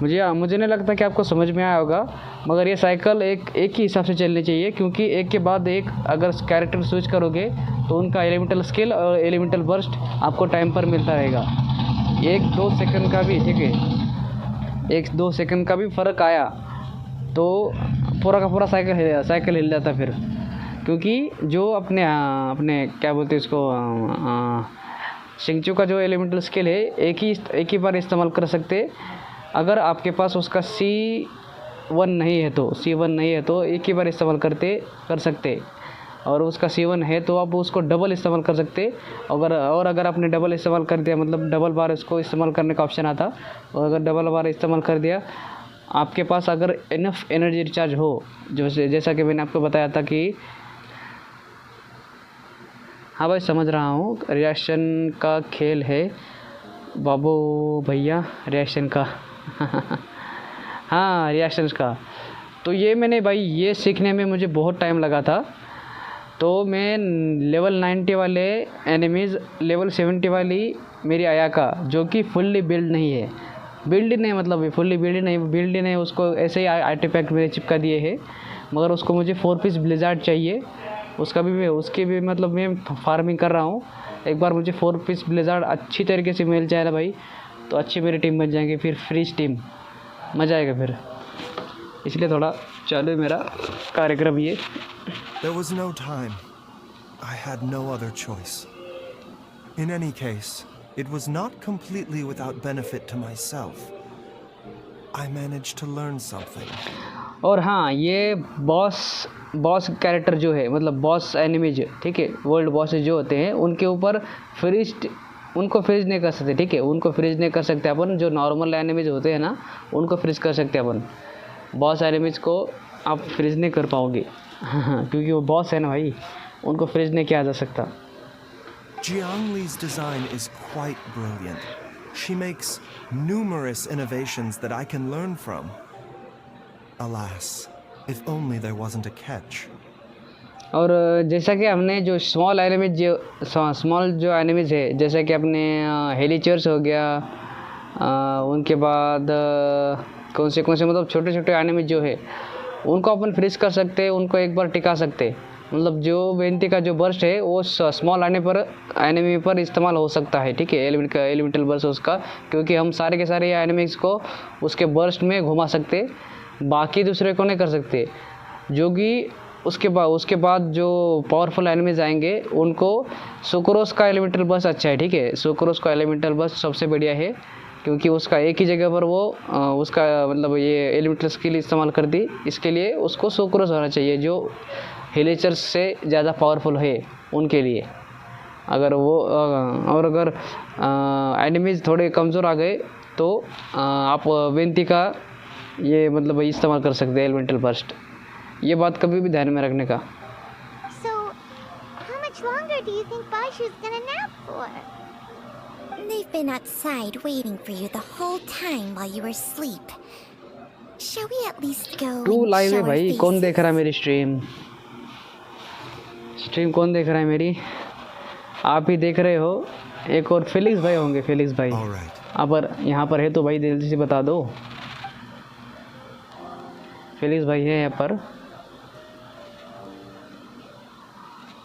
मुझे नहीं लगता कि आपको समझ में आया होगा, मगर ये साइकिल एक ही हिसाब से चलनी चाहिए क्योंकि एक के बाद एक अगर कैरेक्टर स्विच करोगे तो उनका एलिमेंटल स्किल और एलिमेंटल बर्स्ट आपको टाइम पर मिलता रहेगा। 1-2 सेकंड का भी, ठीक है, 1-2 सेकंड का भी फ़र्क आया तो पूरा का पूरा साइकिल हिल जाता फिर। क्योंकि जो अपने क्या बोलते हैं इसको सिंचू का जो एलिमेंटल स्किल है एक ही बार इस्तेमाल कर सकते। अगर आपके पास उसका C1 नहीं है तो एक ही बार इस्तेमाल कर सकते और उसका C1 है तो आप उसको डबल इस्तेमाल कर सकते। अगर आपने डबल इस्तेमाल कर दिया मतलब डबल बार उसको इस्तेमाल करने का ऑप्शन आता और अगर डबल बार इस्तेमाल कर दिया आपके पास अगर इनफ एनर्जी रिचार्ज हो, जैसा कि मैंने आपको बताया था कि हाँ भाई समझ रहा हूँ रिएक्शन का खेल है बाबू भैया, रिएक्शन का हाँ रिएक्शंस का। तो ये मैंने भाई ये सीखने में मुझे बहुत टाइम लगा था। तो मैं लेवल 90 वाले एनिमीज़, लेवल 70 वाली मेरी आयाका जो कि फुल्ली बिल्ड नहीं, उसको ऐसे ही आर्टिफैक्ट मेरे चिपका दिए हैं, मगर उसको मुझे 4 पीस ब्लिजार्ड चाहिए। उसकी भी मतलब मैं फार्मिंग कर रहा हूँ। एक बार मुझे 4 पीस ब्लिजार्ड अच्छी तरीके से मिल जाए ना भाई तो अच्छी मेरी टीम बन जाएगी, फिर फ्रीज टीम मज़ा आएगा फिर। इसलिए थोड़ा चालू मेरा कार्यक्रम ये। There was no time. I had no other choice. In any case, it was not completely without benefit to myself. I managed to learn something. और हाँ, ये बॉस कैरेक्टर जो है मतलब बॉस एनिमीज, ठीक है, वर्ल्ड बॉसेज जो होते हैं उनके ऊपर उनको फ्रीज नहीं कर सकते। ठीक है, उनको फ्रीज नहीं कर सकते अपन। जो नॉर्मल एनिमीज होते हैं ना उनको फ्रीज कर सकते अपन। बॉस एनिमीज को आप फ्रीज नहीं कर पाओगे क्योंकि वो बॉस है ना भाई, उनको फ्रीज नहीं किया जा सकता। Jiangli's design is quite brilliant. She makes numerous innovations that I can learn from. Alas, if only there wasn't a catch. और जैसा कि हमने जो स्मॉल जो एनिमीज है, जैसा कि अपने हेलीचर्स हो गया, उनके बाद कौन से मतलब छोटे छोटे एनिमीज जो है उनको अपन फ्रीज कर सकते हैं, उनको एक बार टिका सकते हैं। मतलब जो वेंती का जो बर्स्ट है वो स्मॉल एनिमी पर इस्तेमाल हो सकता है, ठीक है, एलिमेंटल बर्स्ट उसका, क्योंकि हम सारे के सारे एनिमीज को उसके बर्स्ट में घुमा सकते, बाकी दूसरे को नहीं कर सकते। जो कि उसके बाद जो पावरफुल एनिमीज आएंगे उनको सुक्रोस का एलिमेंटल बर्स्ट अच्छा है, ठीक है, सुक्रोस का एलिमेंटल बर्स्ट सबसे बढ़िया है, क्योंकि उसका एक ही जगह पर वो उसका मतलब ये एलिमेंटल स्किल इस्तेमाल कर दी, इसके लिए उसको सुक्रोस होना चाहिए जो हिलेचर्स से ज़्यादा पावरफुल है उनके लिए। अगर वो और अगर एनिमीज थोड़े कमज़ोर आ गए तो आप वेंती का ये मतलब इस्तेमाल कर सकते हैं एलिमेंटल बर्स्ट। ये बात कभी भी ध्यान में रखने का। So, how much longer do you think Baishu's gonna nap for? They've been outside waiting for you the whole time while you were asleep. Shall we at least go तू and live show है our भाई, faces? कौन देख रहा है मेरी stream कौन देख रहा है मेरी? आप ही देख रहे हो, एक और फेलिक्स भाई होंगे, फेलिक्स भाई। अगर यहाँ पर है तो भाई जल्दी से बता दो, फेलिक्स भाई है यहाँ पर,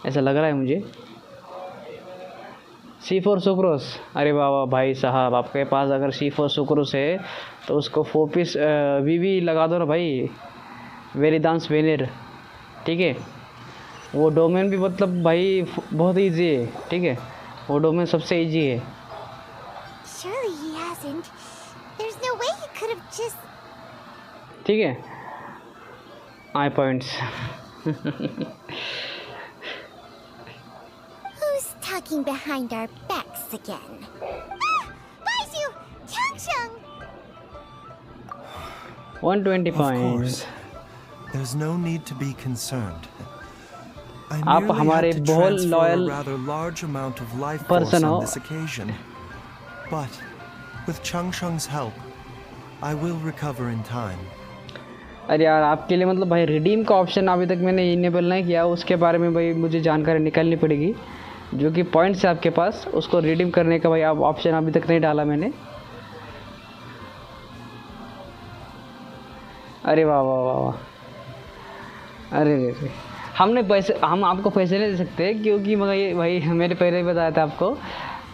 ऐसा लग रहा है मुझे। C4 सुक्रोस, अरे वाह वाह भाई साहब, आपके पास अगर C4 सुक्रोस है तो उसको 4 पीस वीवी लगा दो ना भाई, वेरी डांस वेनर, ठीक है। वो डोमेन भी मतलब भाई बहुत इजी है, ठीक है, वो डोमेन सबसे इजी है। Surely he hasn't. There's no way he could have just... ठीक है, आई points. Who's talking behind our backs again? Ah! Baishu! Changsheng! 120 Of points. course, there's no need to be concerned. I आप merely हमारे had to बहुत transfer loyal a rather large amount of life force person on हो। this occasion. But with Changsheng's help, I will recover in time. अरे यार, आपके लिए मतलब भाई रिडीम का ऑप्शन अभी तक मैंने इनेबल नहीं किया, उसके बारे में भाई मुझे जानकारी निकालनी पड़ेगी। जो कि पॉइंट्स है आपके पास, उसको रिडीम करने का भाई आप ऑप्शन अभी तक नहीं डाला मैंने। अरे वाह वाह वाह वाह, अरे हम आपको पैसे नहीं दे सकते, क्योंकि मगर ये भाई मैंने पहले ही बताया था आपको,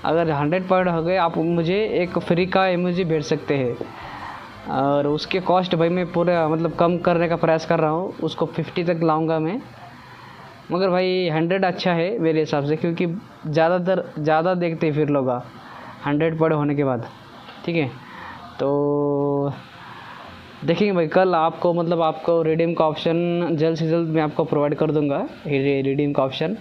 अगर 100 पॉइंट हो गए आप मुझे एक फ्री का इमोजी भेज सकते हैं, और उसके कॉस्ट भाई मैं पूरा मतलब कम करने का प्रयास कर रहा हूँ, उसको 50 तक लाऊंगा मैं। मगर भाई 100 अच्छा है मेरे हिसाब से, क्योंकि ज़्यादा देखते फिर लोग 100 पॉइंट होने के बाद, ठीक है। तो देखेंगे भाई, कल आपको मतलब आपको रिडीम का ऑप्शन जल्द से जल्द मैं आपको प्रोवाइड कर दूंगा। रिडीम का ऑप्शन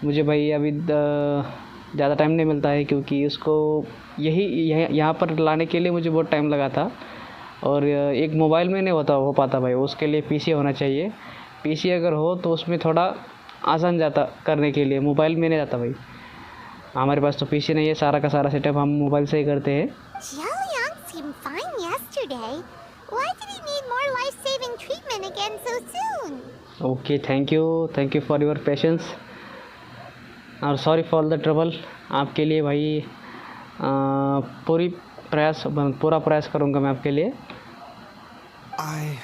मुझे भाई अभी ज़्यादा टाइम नहीं मिलता है, क्योंकि उसको यहाँ पर लाने के लिए मुझे बहुत टाइम लगा था, और एक मोबाइल में नहीं हो पाता भाई, उसके लिए पीसी होना चाहिए। पीसी अगर हो तो उसमें थोड़ा आसान जाता करने के लिए, मोबाइल में नहीं जाता भाई। हमारे पास तो पीसी नहीं है, सारा का सारा सेटअप हम मोबाइल से ही करते हैं। Xiaoliang seemed fine yesterday. Why did he need more life-saving treatment again so soon? Okay, thank you for your patience और सॉरी फॉर द ट्रबल। आपके लिए भाई पूरा प्रयास करूँगा मैं आपके लिए। I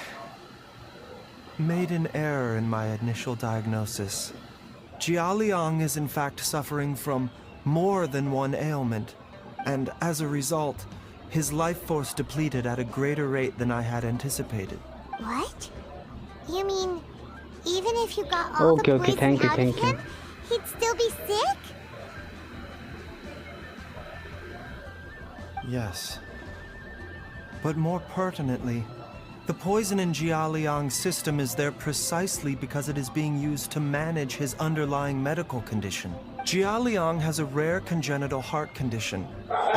made an error in my initial diagnosis. Jialiang is in fact suffering from more than one ailment, and as a result, his life force depleted at a greater rate than I had anticipated. What? You mean, even if you got all Okay, the poison thank you, out thank of you. him, he'd still be sick? Yes. But more pertinently, the poison in Jialiang's system is there precisely because it is being used to manage his underlying medical condition. Jialiang has a rare congenital heart condition,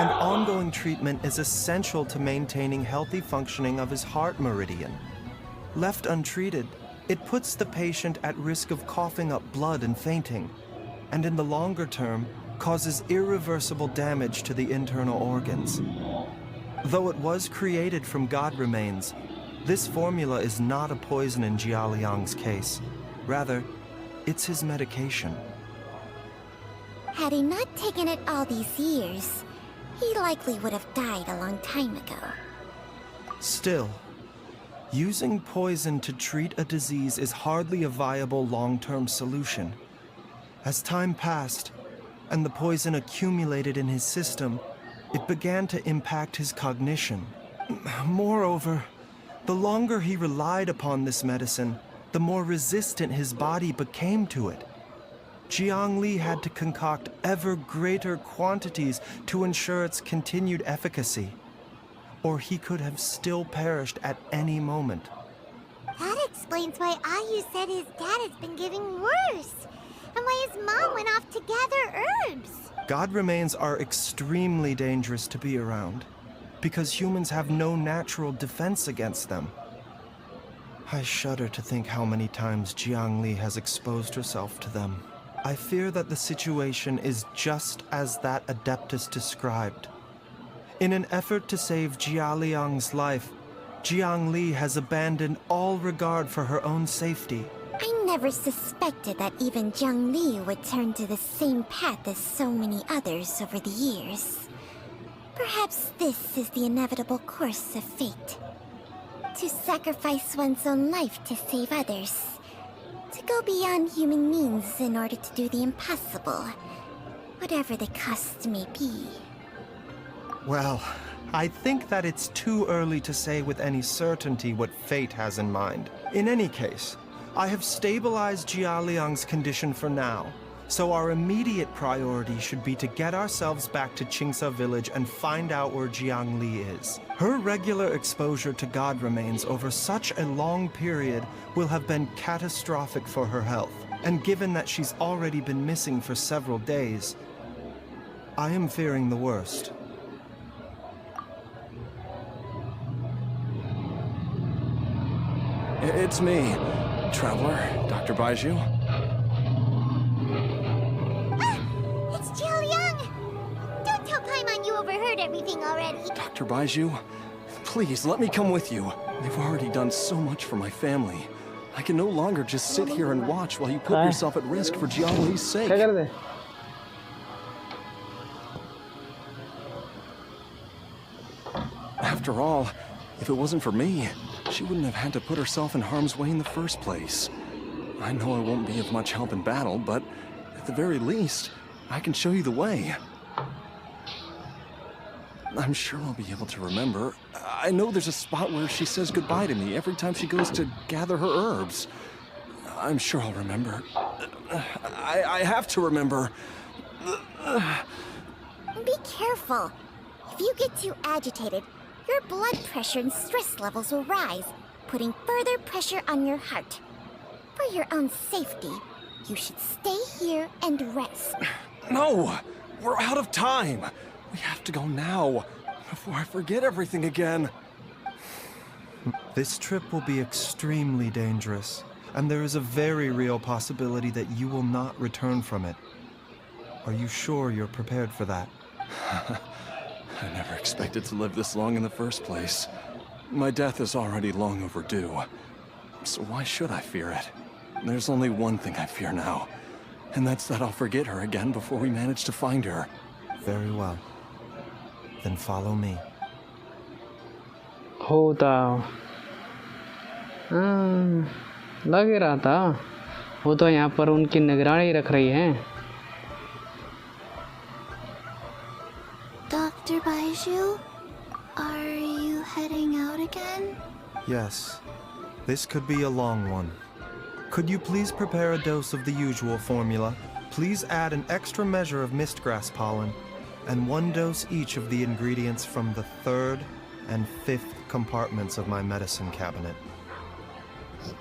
and ongoing treatment is essential to maintaining healthy functioning of his heart meridian. Left untreated, it puts the patient at risk of coughing up blood and fainting, and in the longer term, causes irreversible damage to the internal organs. Though it was created from god remains, this formula is not a poison in Jialiang's case. Rather, it's his medication. Had he not taken it all these years, he likely would have died a long time ago. Still, using poison to treat a disease is hardly a viable long-term solution. As time passed, and the poison accumulated in his system, it began to impact his cognition. Moreover, the longer he relied upon this medicine, the more resistant his body became to it. Jiang Li had to concoct ever greater quantities to ensure its continued efficacy, or he could have still perished at any moment. That explains why Ayu said his dad has been getting worse, and why his mom went off to gather herbs. God remains are extremely dangerous to be around, because humans have no natural defense against them. I shudder to think how many times Jiang Li has exposed herself to them. I fear that the situation is just as that Adeptus described. In an effort to save Jialiang's life, Jiang Li has abandoned all regard for her own safety. I never suspected that even Jiang Li would turn to the same path as so many others over the years. Perhaps this is the inevitable course of fate. To sacrifice one's own life to save others. To go beyond human means in order to do the impossible, whatever the cost may be. Well, I think that it's too early to say with any certainty what fate has in mind. In any case, I have stabilized Jialiang's condition for now, so our immediate priority should be to get ourselves back to Qingsa village and find out where Jiang Li is. Her regular exposure to god remains over such a long period will have been catastrophic for her health, and given that she's already been missing for several days, I am fearing the worst. It's me, Traveler, Dr. Baiju. Ah! It's Jialiang! Don't tell Paimon you overheard everything already. Dr. Baiju, please let me come with you. You've already done so much for my family. I can no longer just sit here and watch while you put yourself at risk for Jiang Li's sake. After all, if it wasn't for me, she wouldn't have had to put herself in harm's way in the first place. I know I won't be of much help in battle, but at the very least, I can show you the way. I'm sure I'll be able to remember. I know there's a spot where she says goodbye to me every time she goes to gather her herbs. I'm sure I'll remember. I have to remember. Be careful. If you get too agitated, your blood pressure and stress levels will rise, putting further pressure on your heart. For your own safety, you should stay here and rest. No! We're out of time! We have to go now, before I forget everything again. This trip will be extremely dangerous, and there is a very real possibility that you will not return from it. Are you sure you're prepared for that? I never expected to live this long in the first place. My death is already long overdue. So why should I fear it? There's only one thing I fear now, and that's that I'll forget her again before we manage to find her. Very well. Then follow me. होता लग ही रहा था वो तो यहाँ पर उनकी निगरानी रख रही हैं. Dr. Baiju, are you heading out again? Yes. This could be a long one. Could you please prepare a dose of the usual formula? Please add an extra measure of mistgrass pollen, and 1 dose each of the ingredients from the 3rd and 5th compartments of my medicine cabinet.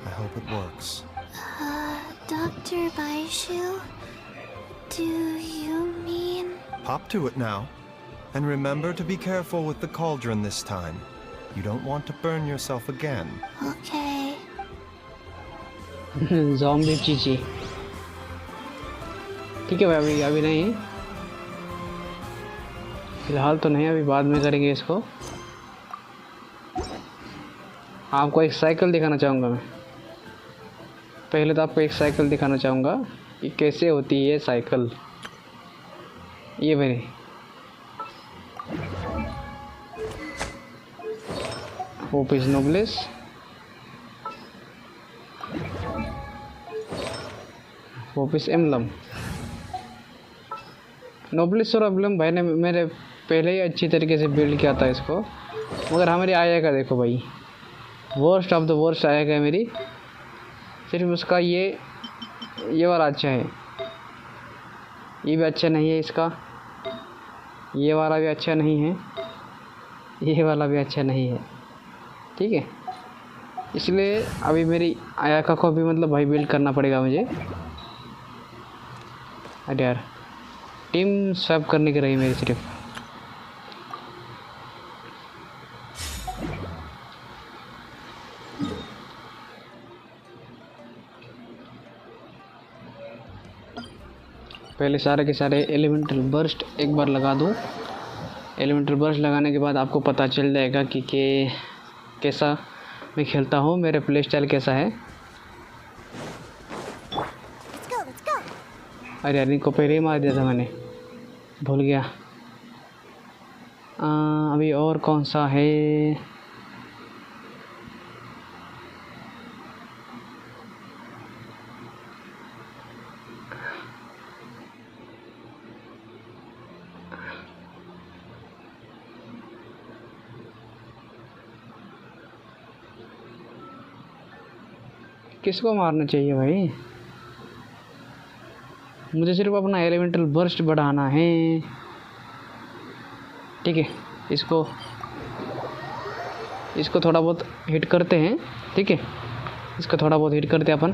I hope it works. Dr. Baiju, do you mean... Hop to it now. And remember to be careful with the cauldron this time. You don't want to burn yourself again. Okay. Zombie Chichi. ठीक है भाई, अभी नहीं, फिलहाल तो नहीं, अभी बाद में करेंगे इसको। आपको एक साइकिल दिखाना चाहूँगा मैं। पहले तो आपको एक साइकिल दिखाना चाहूँगा कि कैसे होती है साइकिल। ये मेरी ओपिस नोब्लिस, ओपिस एम्बलम, नोब्लिस और एम्बलम भाई ने मेरे पहले ही अच्छी तरीके से बिल्ड किया था इसको। मगर हमारी आया देखो भाई, वर्स्ट ऑफ द वर्स्ट आया है मेरी। सिर्फ उसका ये वाला अच्छा है, ये भी अच्छा नहीं है इसका, ये वाला भी अच्छा नहीं है, ये वाला भी अच्छा नहीं है। ठीक है, इसलिए अभी मेरी आयाका को भी मतलब भाई बिल्ड करना पड़ेगा मुझे। अरे यार, टीम स्वैप करने की रही मेरी सिर्फ। पहले सारे के सारे एलिमेंटल बर्स्ट एक बार लगा दूं। एलिमेंटल बर्स्ट लगाने के बाद आपको पता चल जाएगा कि कैसा मैं खेलता हूँ, मेरे प्ले स्टाइल कैसा है। अरे यार, इनको पहले ही मार दिया था मैंने, भूल गया। अभी और कौन सा है? किसको मारना चाहिए भाई? मुझे सिर्फ अपना एलिमेंटल बर्स्ट बढ़ाना है। ठीक है, इसको थोड़ा बहुत हिट करते हैं। ठीक है, इसको थोड़ा बहुत हिट करते हैं अपन,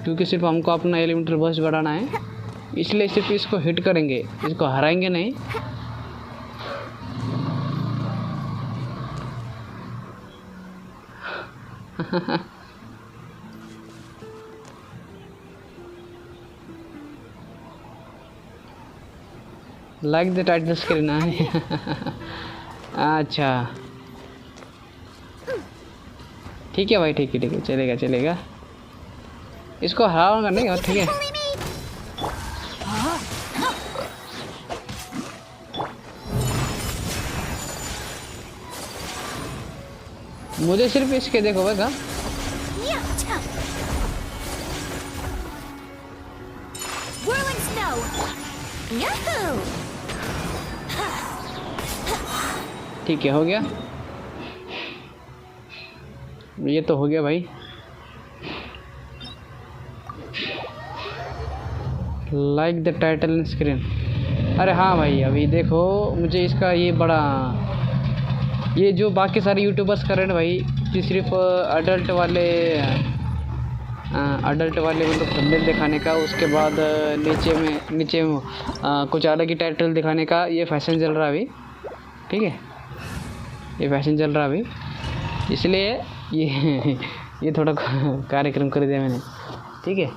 क्योंकि सिर्फ हमको अपना एलिमेंटल बर्स्ट बढ़ाना है, इसलिए सिर्फ इसको हिट करेंगे, इसको हराएंगे नहीं। लाइक द टाइटल स्क्रीन है। अच्छा ठीक है भाई, ठीक है, चलेगा। इसको हराऊंगा नहीं, और ठीक है। मुझे सिर्फ इसके देखो भाई, ठीक है, हो गया। ये तो हो गया भाई। Like the title screen. अरे हाँ भाई, अभी देखो मुझे इसका ये बड़ा, ये जो बाकी सारे यूट्यूबर्स कर रहे हैं भाई, कि सिर्फ अडल्ट वाले मतलब थंबनेल दिखाने का, उसके बाद नीचे में कुछ अलग ही टाइटल दिखाने का, ये फैशन चल रहा है अभी। ठीक है, ये फैशन चल रहा है अभी, इसलिए ये थोड़ा कार्यक्रम कर दिया मैंने। ठीक है,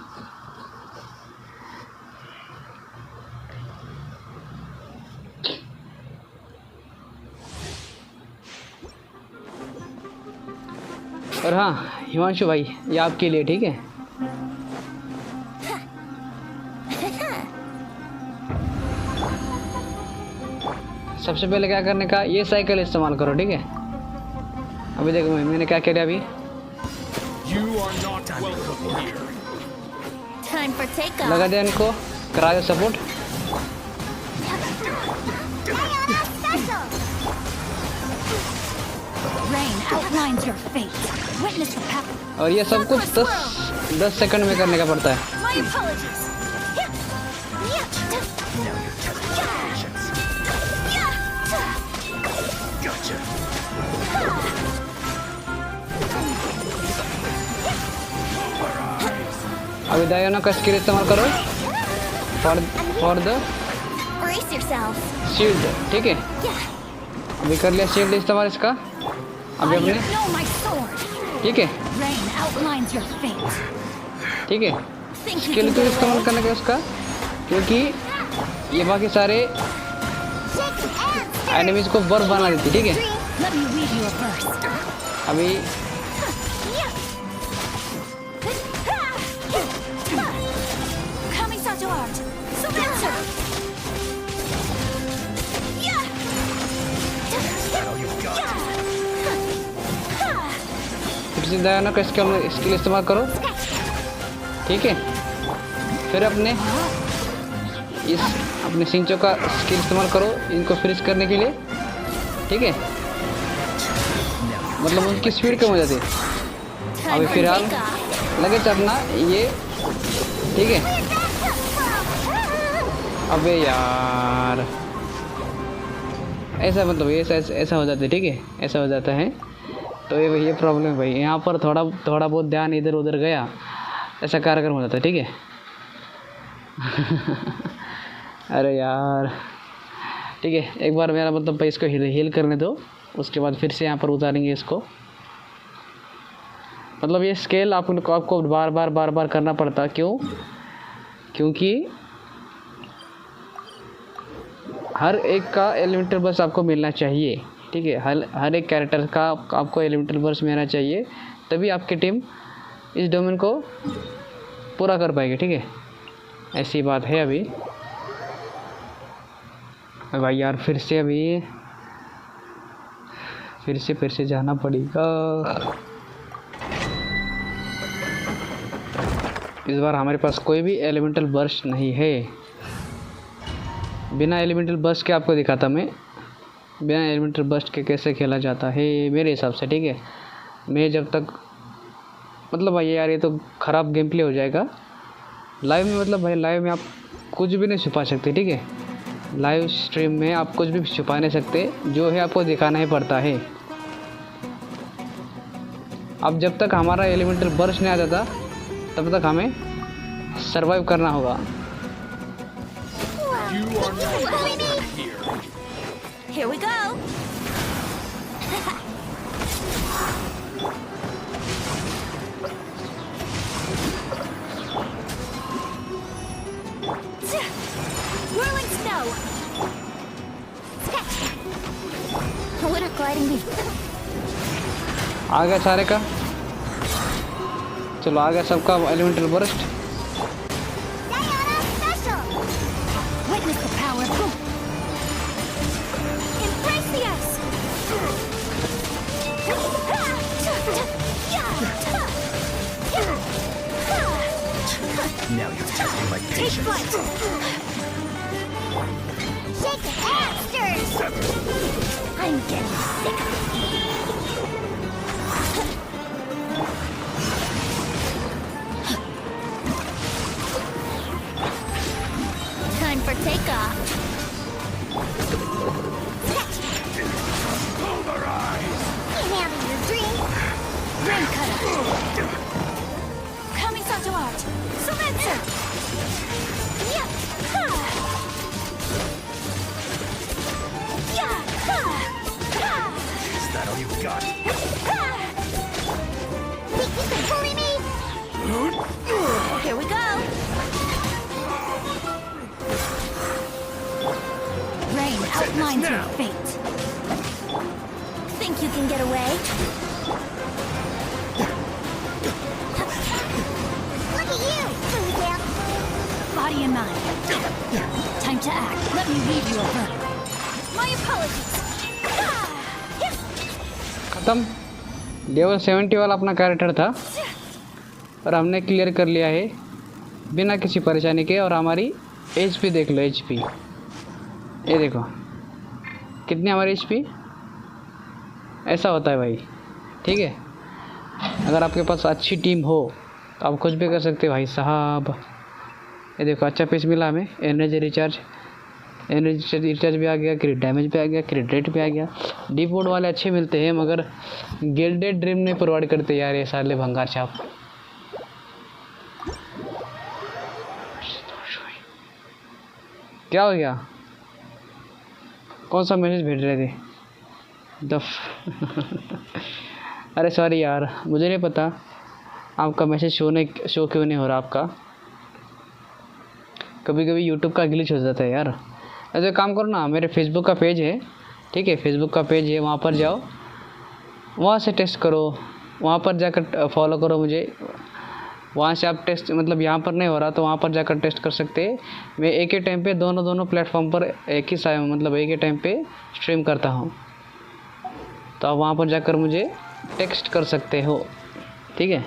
और हाँ हिमांशु भाई, ये आपके लिए। ठीक है, सबसे पहले क्या करने का, ये साइकिल इस्तेमाल करो। ठीक है, अभी देखो मैंने क्या किया अभी। लगा दिया इनको, करा दो सपोर्ट। और ये सब कुछ 10 सेकंड में करने का पड़ता है। अभी दायाना का स्किल इस्तेमाल करो फॉर द शील्ड। ठीक है, अभी कर लिया शील्ड इस्तेमाल इसका। अभी अपने ठीक है Rain outlines your fate. ठीक है। Think you स्किल can को get इस्तेमाल away? करने का उसका, क्योंकि ये बाकी सारे एनिमीज को बर्फ बना देती। ठीक है Let me weave you a verse. अभी Kamisato art. Surrender. फिर से दयाना का स्किल इस्तेमाल करो। ठीक है फिर अपने सिंचो का स्किल इस्तेमाल करो इनको फ्रीज करने के लिए। ठीक है मतलब उनकी स्पीड कम हो जाती है। अभी फिलहाल लगे चलना ये। ठीक है अबे यार ऐसा मतलब ऐसा हो जाता है। ठीक है ऐसा हो जाता है तो ये प्रॉब्लम है भाई। यहाँ पर थोड़ा बहुत ध्यान इधर उधर गया ऐसा कार्यक्रम हो जाता है। ठीक है अरे यार ठीक है एक बार मेरा मतलब भाई इसको हील करने दो, उसके बाद फिर से यहाँ पर उतारेंगे इसको। मतलब ये स्केल आपको बार बार करना पड़ता। क्यों? क्योंकि हर एक का एलिमेंटल बर्स्ट आपको मिलना चाहिए। ठीक है हर एक कैरेक्टर का आपको एलिमेंटल बर्स्ट मिलना चाहिए, तभी आपकी टीम इस डोमेन को पूरा कर पाएगी। ठीक है ऐसी बात है। अभी भाई यार फिर से जाना पड़ेगा। इस बार हमारे पास कोई भी एलिमेंटल बर्स्ट नहीं है। बिना एलिमेंटल बर्स्ट के आपको दिखाता मैं, बिना एलिमेंटल बर्स्ट के कैसे खेला जाता है मेरे हिसाब से। ठीक है मैं जब तक मतलब भाई यार ये तो ख़राब गेम प्ले हो जाएगा लाइव में। मतलब भाई लाइव में आप कुछ भी नहीं छुपा सकते। ठीक है लाइव स्ट्रीम में आप कुछ भी छुपा नहीं सकते, जो है आपको दिखाना ही पड़ता है। अब जब तक हमारा एलिमेंटल बर्स्ट नहीं आ जाता तब तक हमें सरवाइव करना होगा। Here we go. Whirling snow. Winter gliding me. आ गया सारे का, चलो आ गया सबका elemental burst. Witness the power. Embrace the ice. Now you're testing my Take flight. Shake the hamsters. I'm getting sick of it. Time for takeoff. Pulverize! Get out of your dream. Rain cutter. Kamisato art. Surrender. Yeah. Ha. Yeah. Ha. Ha. Is that all you've got? Ha. Think you can bully me? Here we go. Rain outlines your fate. Think you can get away? Look at you! Body and mind. Time to act. Let me read you a verb. My apologies. ख़त्म। Level 70 वाला अपना character था और हमने clear कर लिया है बिना किसी परेशानी के। और हमारी HP देख लो, HP ये देखो कितनी हमारी HP। ऐसा होता है भाई। ठीक है अगर आपके पास अच्छी टीम हो तो आप कुछ भी कर सकते हो भाई साहब। ये देखो अच्छा पीस मिला हमें। एनर्जी रिचार्ज भी आ गया, क्रिट डैमेज भी आ गया, क्रिट रेट भी आ गया। डीप वोड वाले अच्छे मिलते हैं मगर गिल्डेड ड्रीम नहीं प्रोवाइड करते यार ये साले भंगार छाप। क्या हो गया? कौन सा मैसेज भेज रहे थे? अरे सॉरी यार, मुझे नहीं पता आपका मैसेज शो क्यों नहीं हो रहा आपका। कभी कभी यूट्यूब का ग्लिच हो जाता है यार। ऐसे काम करो ना, मेरे फेसबुक का पेज है, ठीक है, फेसबुक का पेज है, वहाँ पर जाओ, वहाँ से टेस्ट करो, वहाँ पर जाकर फॉलो करो मुझे। वहाँ से आप टेस्ट, मतलब यहाँ पर नहीं हो रहा तो वहाँ पर जाकर टेस्ट कर सकते हैं। मैं एक ही टाइम पे दोनों प्लेटफॉर्म पर एक ही टाइम पे स्ट्रीम करता हूँ, तो आप वहाँ पर जाकर मुझे टेक्स्ट कर सकते हो, ठीक है।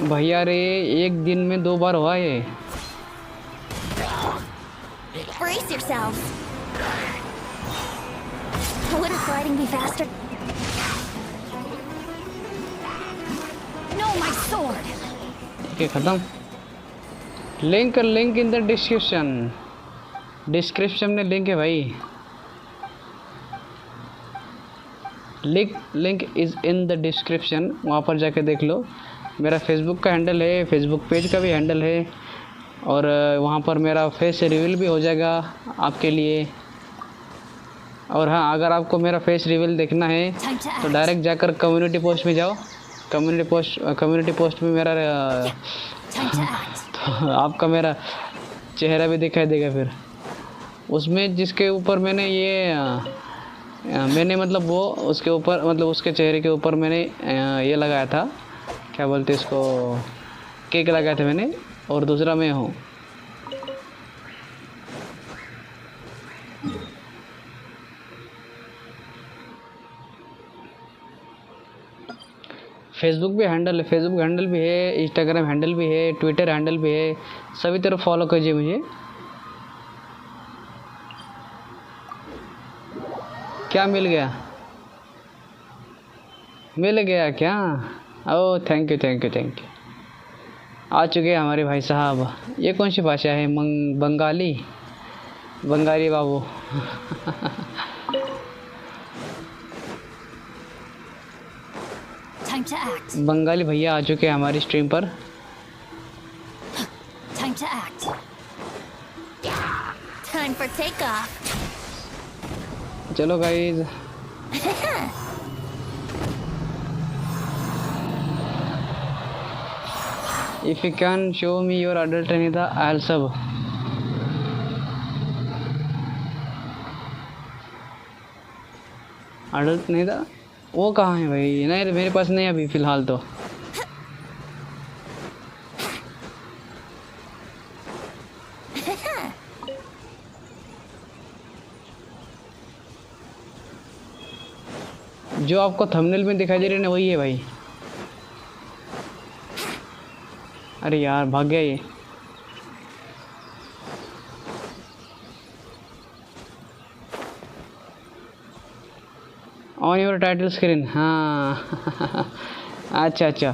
भैया रे, एक दिन में 2 बार हुआ ये। Brace yourselves. Wouldn't gliding be faster? No, my sword. ठीक है, खत्म। लिंक इन द डिस्क्रिप्शन में लिंक है भाई। Link is in the description, वहाँ पर जाके देख लो। मेरा फेसबुक का हैंडल है, फेसबुक पेज का भी हैंडल है, और वहाँ पर मेरा फेस रिवील भी हो जाएगा आपके लिए। और हाँ, अगर आपको मेरा फेस रिवील देखना है तो डायरेक्ट जाकर कम्युनिटी पोस्ट में जाओ। कम्युनिटी पोस्ट में मेरा तो आपका मेरा चेहरा भी दिखाई देगा। फिर उसमें जिसके ऊपर मैंने मतलब वो उसके ऊपर, मतलब उसके चेहरे के ऊपर मैंने ये लगाया था, क्या बोलते हैं इसको, केक लगाया था मैंने, और दूसरा मैं हूँ। फेसबुक भी हैंडल है, फेसबुक हैंडल भी है, इंस्टाग्राम हैंडल भी है, ट्विटर हैंडल भी है, सभी तरफ फॉलो कीजिए मुझे। क्या मिल गया क्या? Oh thank you. आ चुके हैं हमारे भाई साहब। ये कौन सी भाषा है? बंगाली बाबू। बंगाली भैया आ चुके हैं हमारी स्ट्रीम पर। Time for takeoff. चलो guys, if you can show me your adult नहीं था आई सब। अडल्ट नहीं था वो कहाँ है भाई? नहीं, मेरे पास नहीं अभी फ़िलहाल तो। जो आपको थंबनेल में दिखाई दे रहे ना वही है भाई। अरे यार भाग गया ये। ऑन योर टाइटल स्क्रीन, हाँ। अच्छा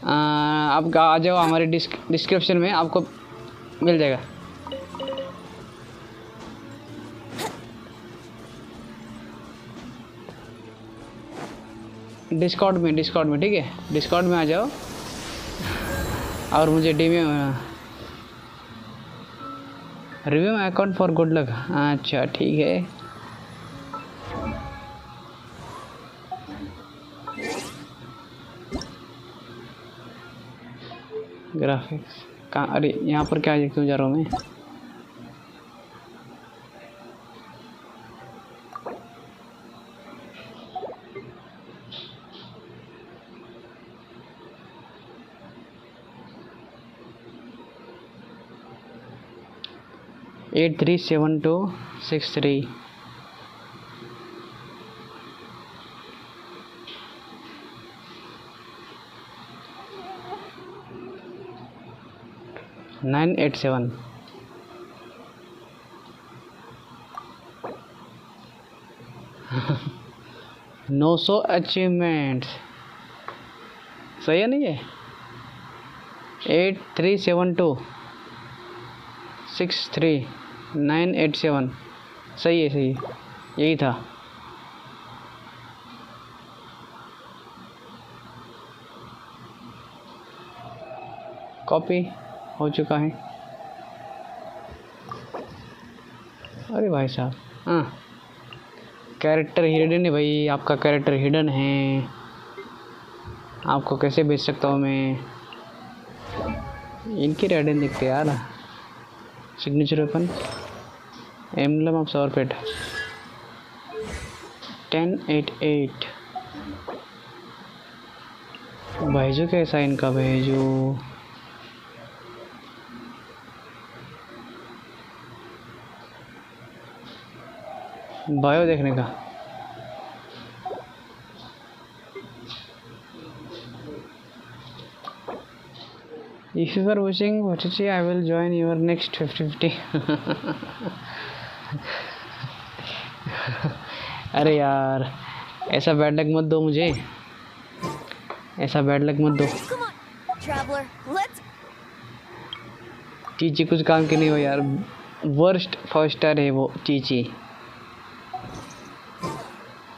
आप आ जाओ हमारे डिस्क्रिप्शन में, आपको मिल जाएगा। डिस्कॉर्ड में, ठीक है, डिस्कॉर्ड में आ जाओ और मुझे review my account for good luck. अच्छा ठीक है। ग्राफिक्स कहाँ? अरे यहाँ पर क्या क्यों जा रहा हूँ मैं? एट 37263 987। नौ 900 अचीवमेंट सही है नहीं है? 837263 987 सही है, यही था। कॉपी हो चुका है। अरे भाई साहब, हाँ कैरेक्टर हिडन है भाई, आपका कैरेक्टर हिडन है, आपको कैसे बेच सकता हूँ मैं? इनकी रेडन देखते यार। सिग्नेचर वेपन, एम्बलम ऑफ सॉरपेट 1088। भाईजू कैसा इनका भाईजू? बायो देखने का। If you are watching OTT, I will join your next 50-50. अरे यार ऐसा बैड लक मत दो मुझे, ऐसा बैड लक मत दो। चीची कुछ काम की नहीं हो यार, वर्स्ट फर्स्टर है वो Chichi.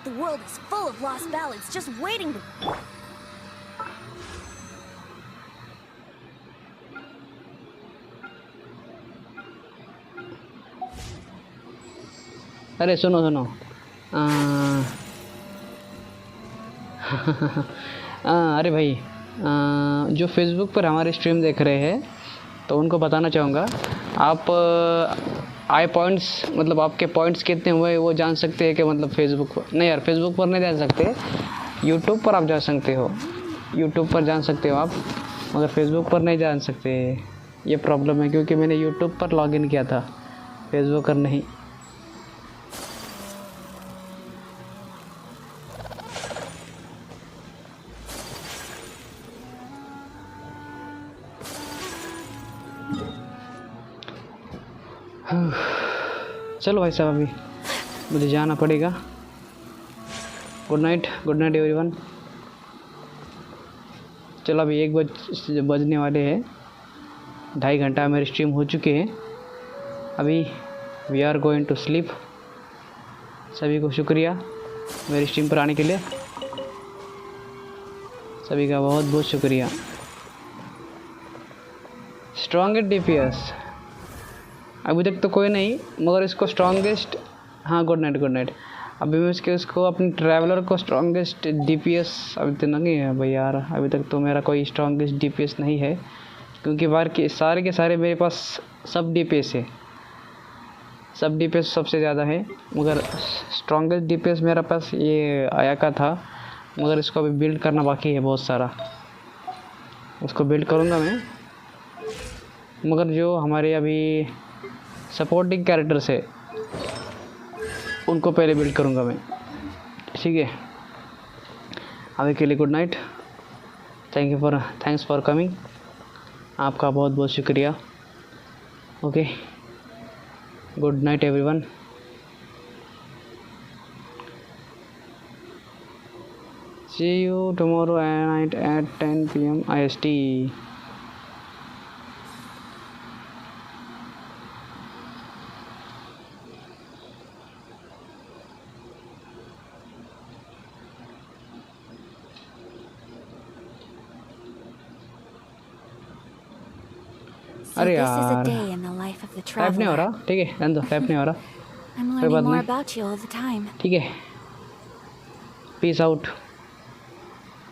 The world is full of lost ballads just waiting to... अरे सुनो सुनो, अरे भाई, जो फेसबुक पर हमारे स्ट्रीम देख रहे हैं तो उनको बताना चाहूँगा, आप आई पॉइंट्स मतलब आपके पॉइंट्स कितने हुए वो जान सकते हैं कि मतलब फेसबुक पर नहीं यार, फेसबुक पर नहीं जान सकते, यूट्यूब पर आप जा सकते हो, यूट्यूब पर जान सकते हो आप, मगर फेसबुक पर नहीं जान सकते। ये प्रॉब्लम है क्योंकि मैंने यूट्यूब पर लॉगिन किया था, फेसबुक पर नहीं। चलो भाई साहब अभी मुझे जाना पड़ेगा। Good night everyone. चलो अभी 1 बजने वाले हैं, 2.5 घंटा मेरी स्ट्रीम हो चुके हैं, अभी we are going to sleep. सभी को शुक्रिया मेरी स्ट्रीम पर आने के लिए, सभी का बहुत बहुत शुक्रिया। स्ट्रॉन्गेस्ट DPS अभी तक तो कोई नहीं, मगर इसको स्ट्रॉन्गेस्ट, हाँ गुड नाइट। अभी मैं उसको अपने ट्रैवलर को स्ट्रॉन्गेस्ट DPS अभी तक नहीं है भाई यार, अभी तक तो मेरा कोई स्ट्रॉन्गेस्ट DPS नहीं है, क्योंकि बाहर के सारे मेरे पास सब DPS है, सब DPS सबसे ज़्यादा है, मगर स्ट्रॉन्गेस्ट DPS मेरा पास ये ayaka था, मगर इसको अभी बिल्ड करना बाकी है बहुत सारा, उसको बिल्ड करूँगा मैं। मगर जो हमारे अभी सपोर्टिंग कैरेक्टर्स है उनको पहले बिल्ड करूँगा मैं, ठीक है। अभी के लिए good night, thanks for coming, आपका बहुत बहुत शुक्रिया। Okay, good night everyone. See you tomorrow night at 10 PM IST. अरे यार टाइप नहीं हो रहा, ठीक है रहने दो, टाइप नहीं हो रहा, I'm कोई बात learning more नहीं, about you all the time. ठीक है, पीस आउट।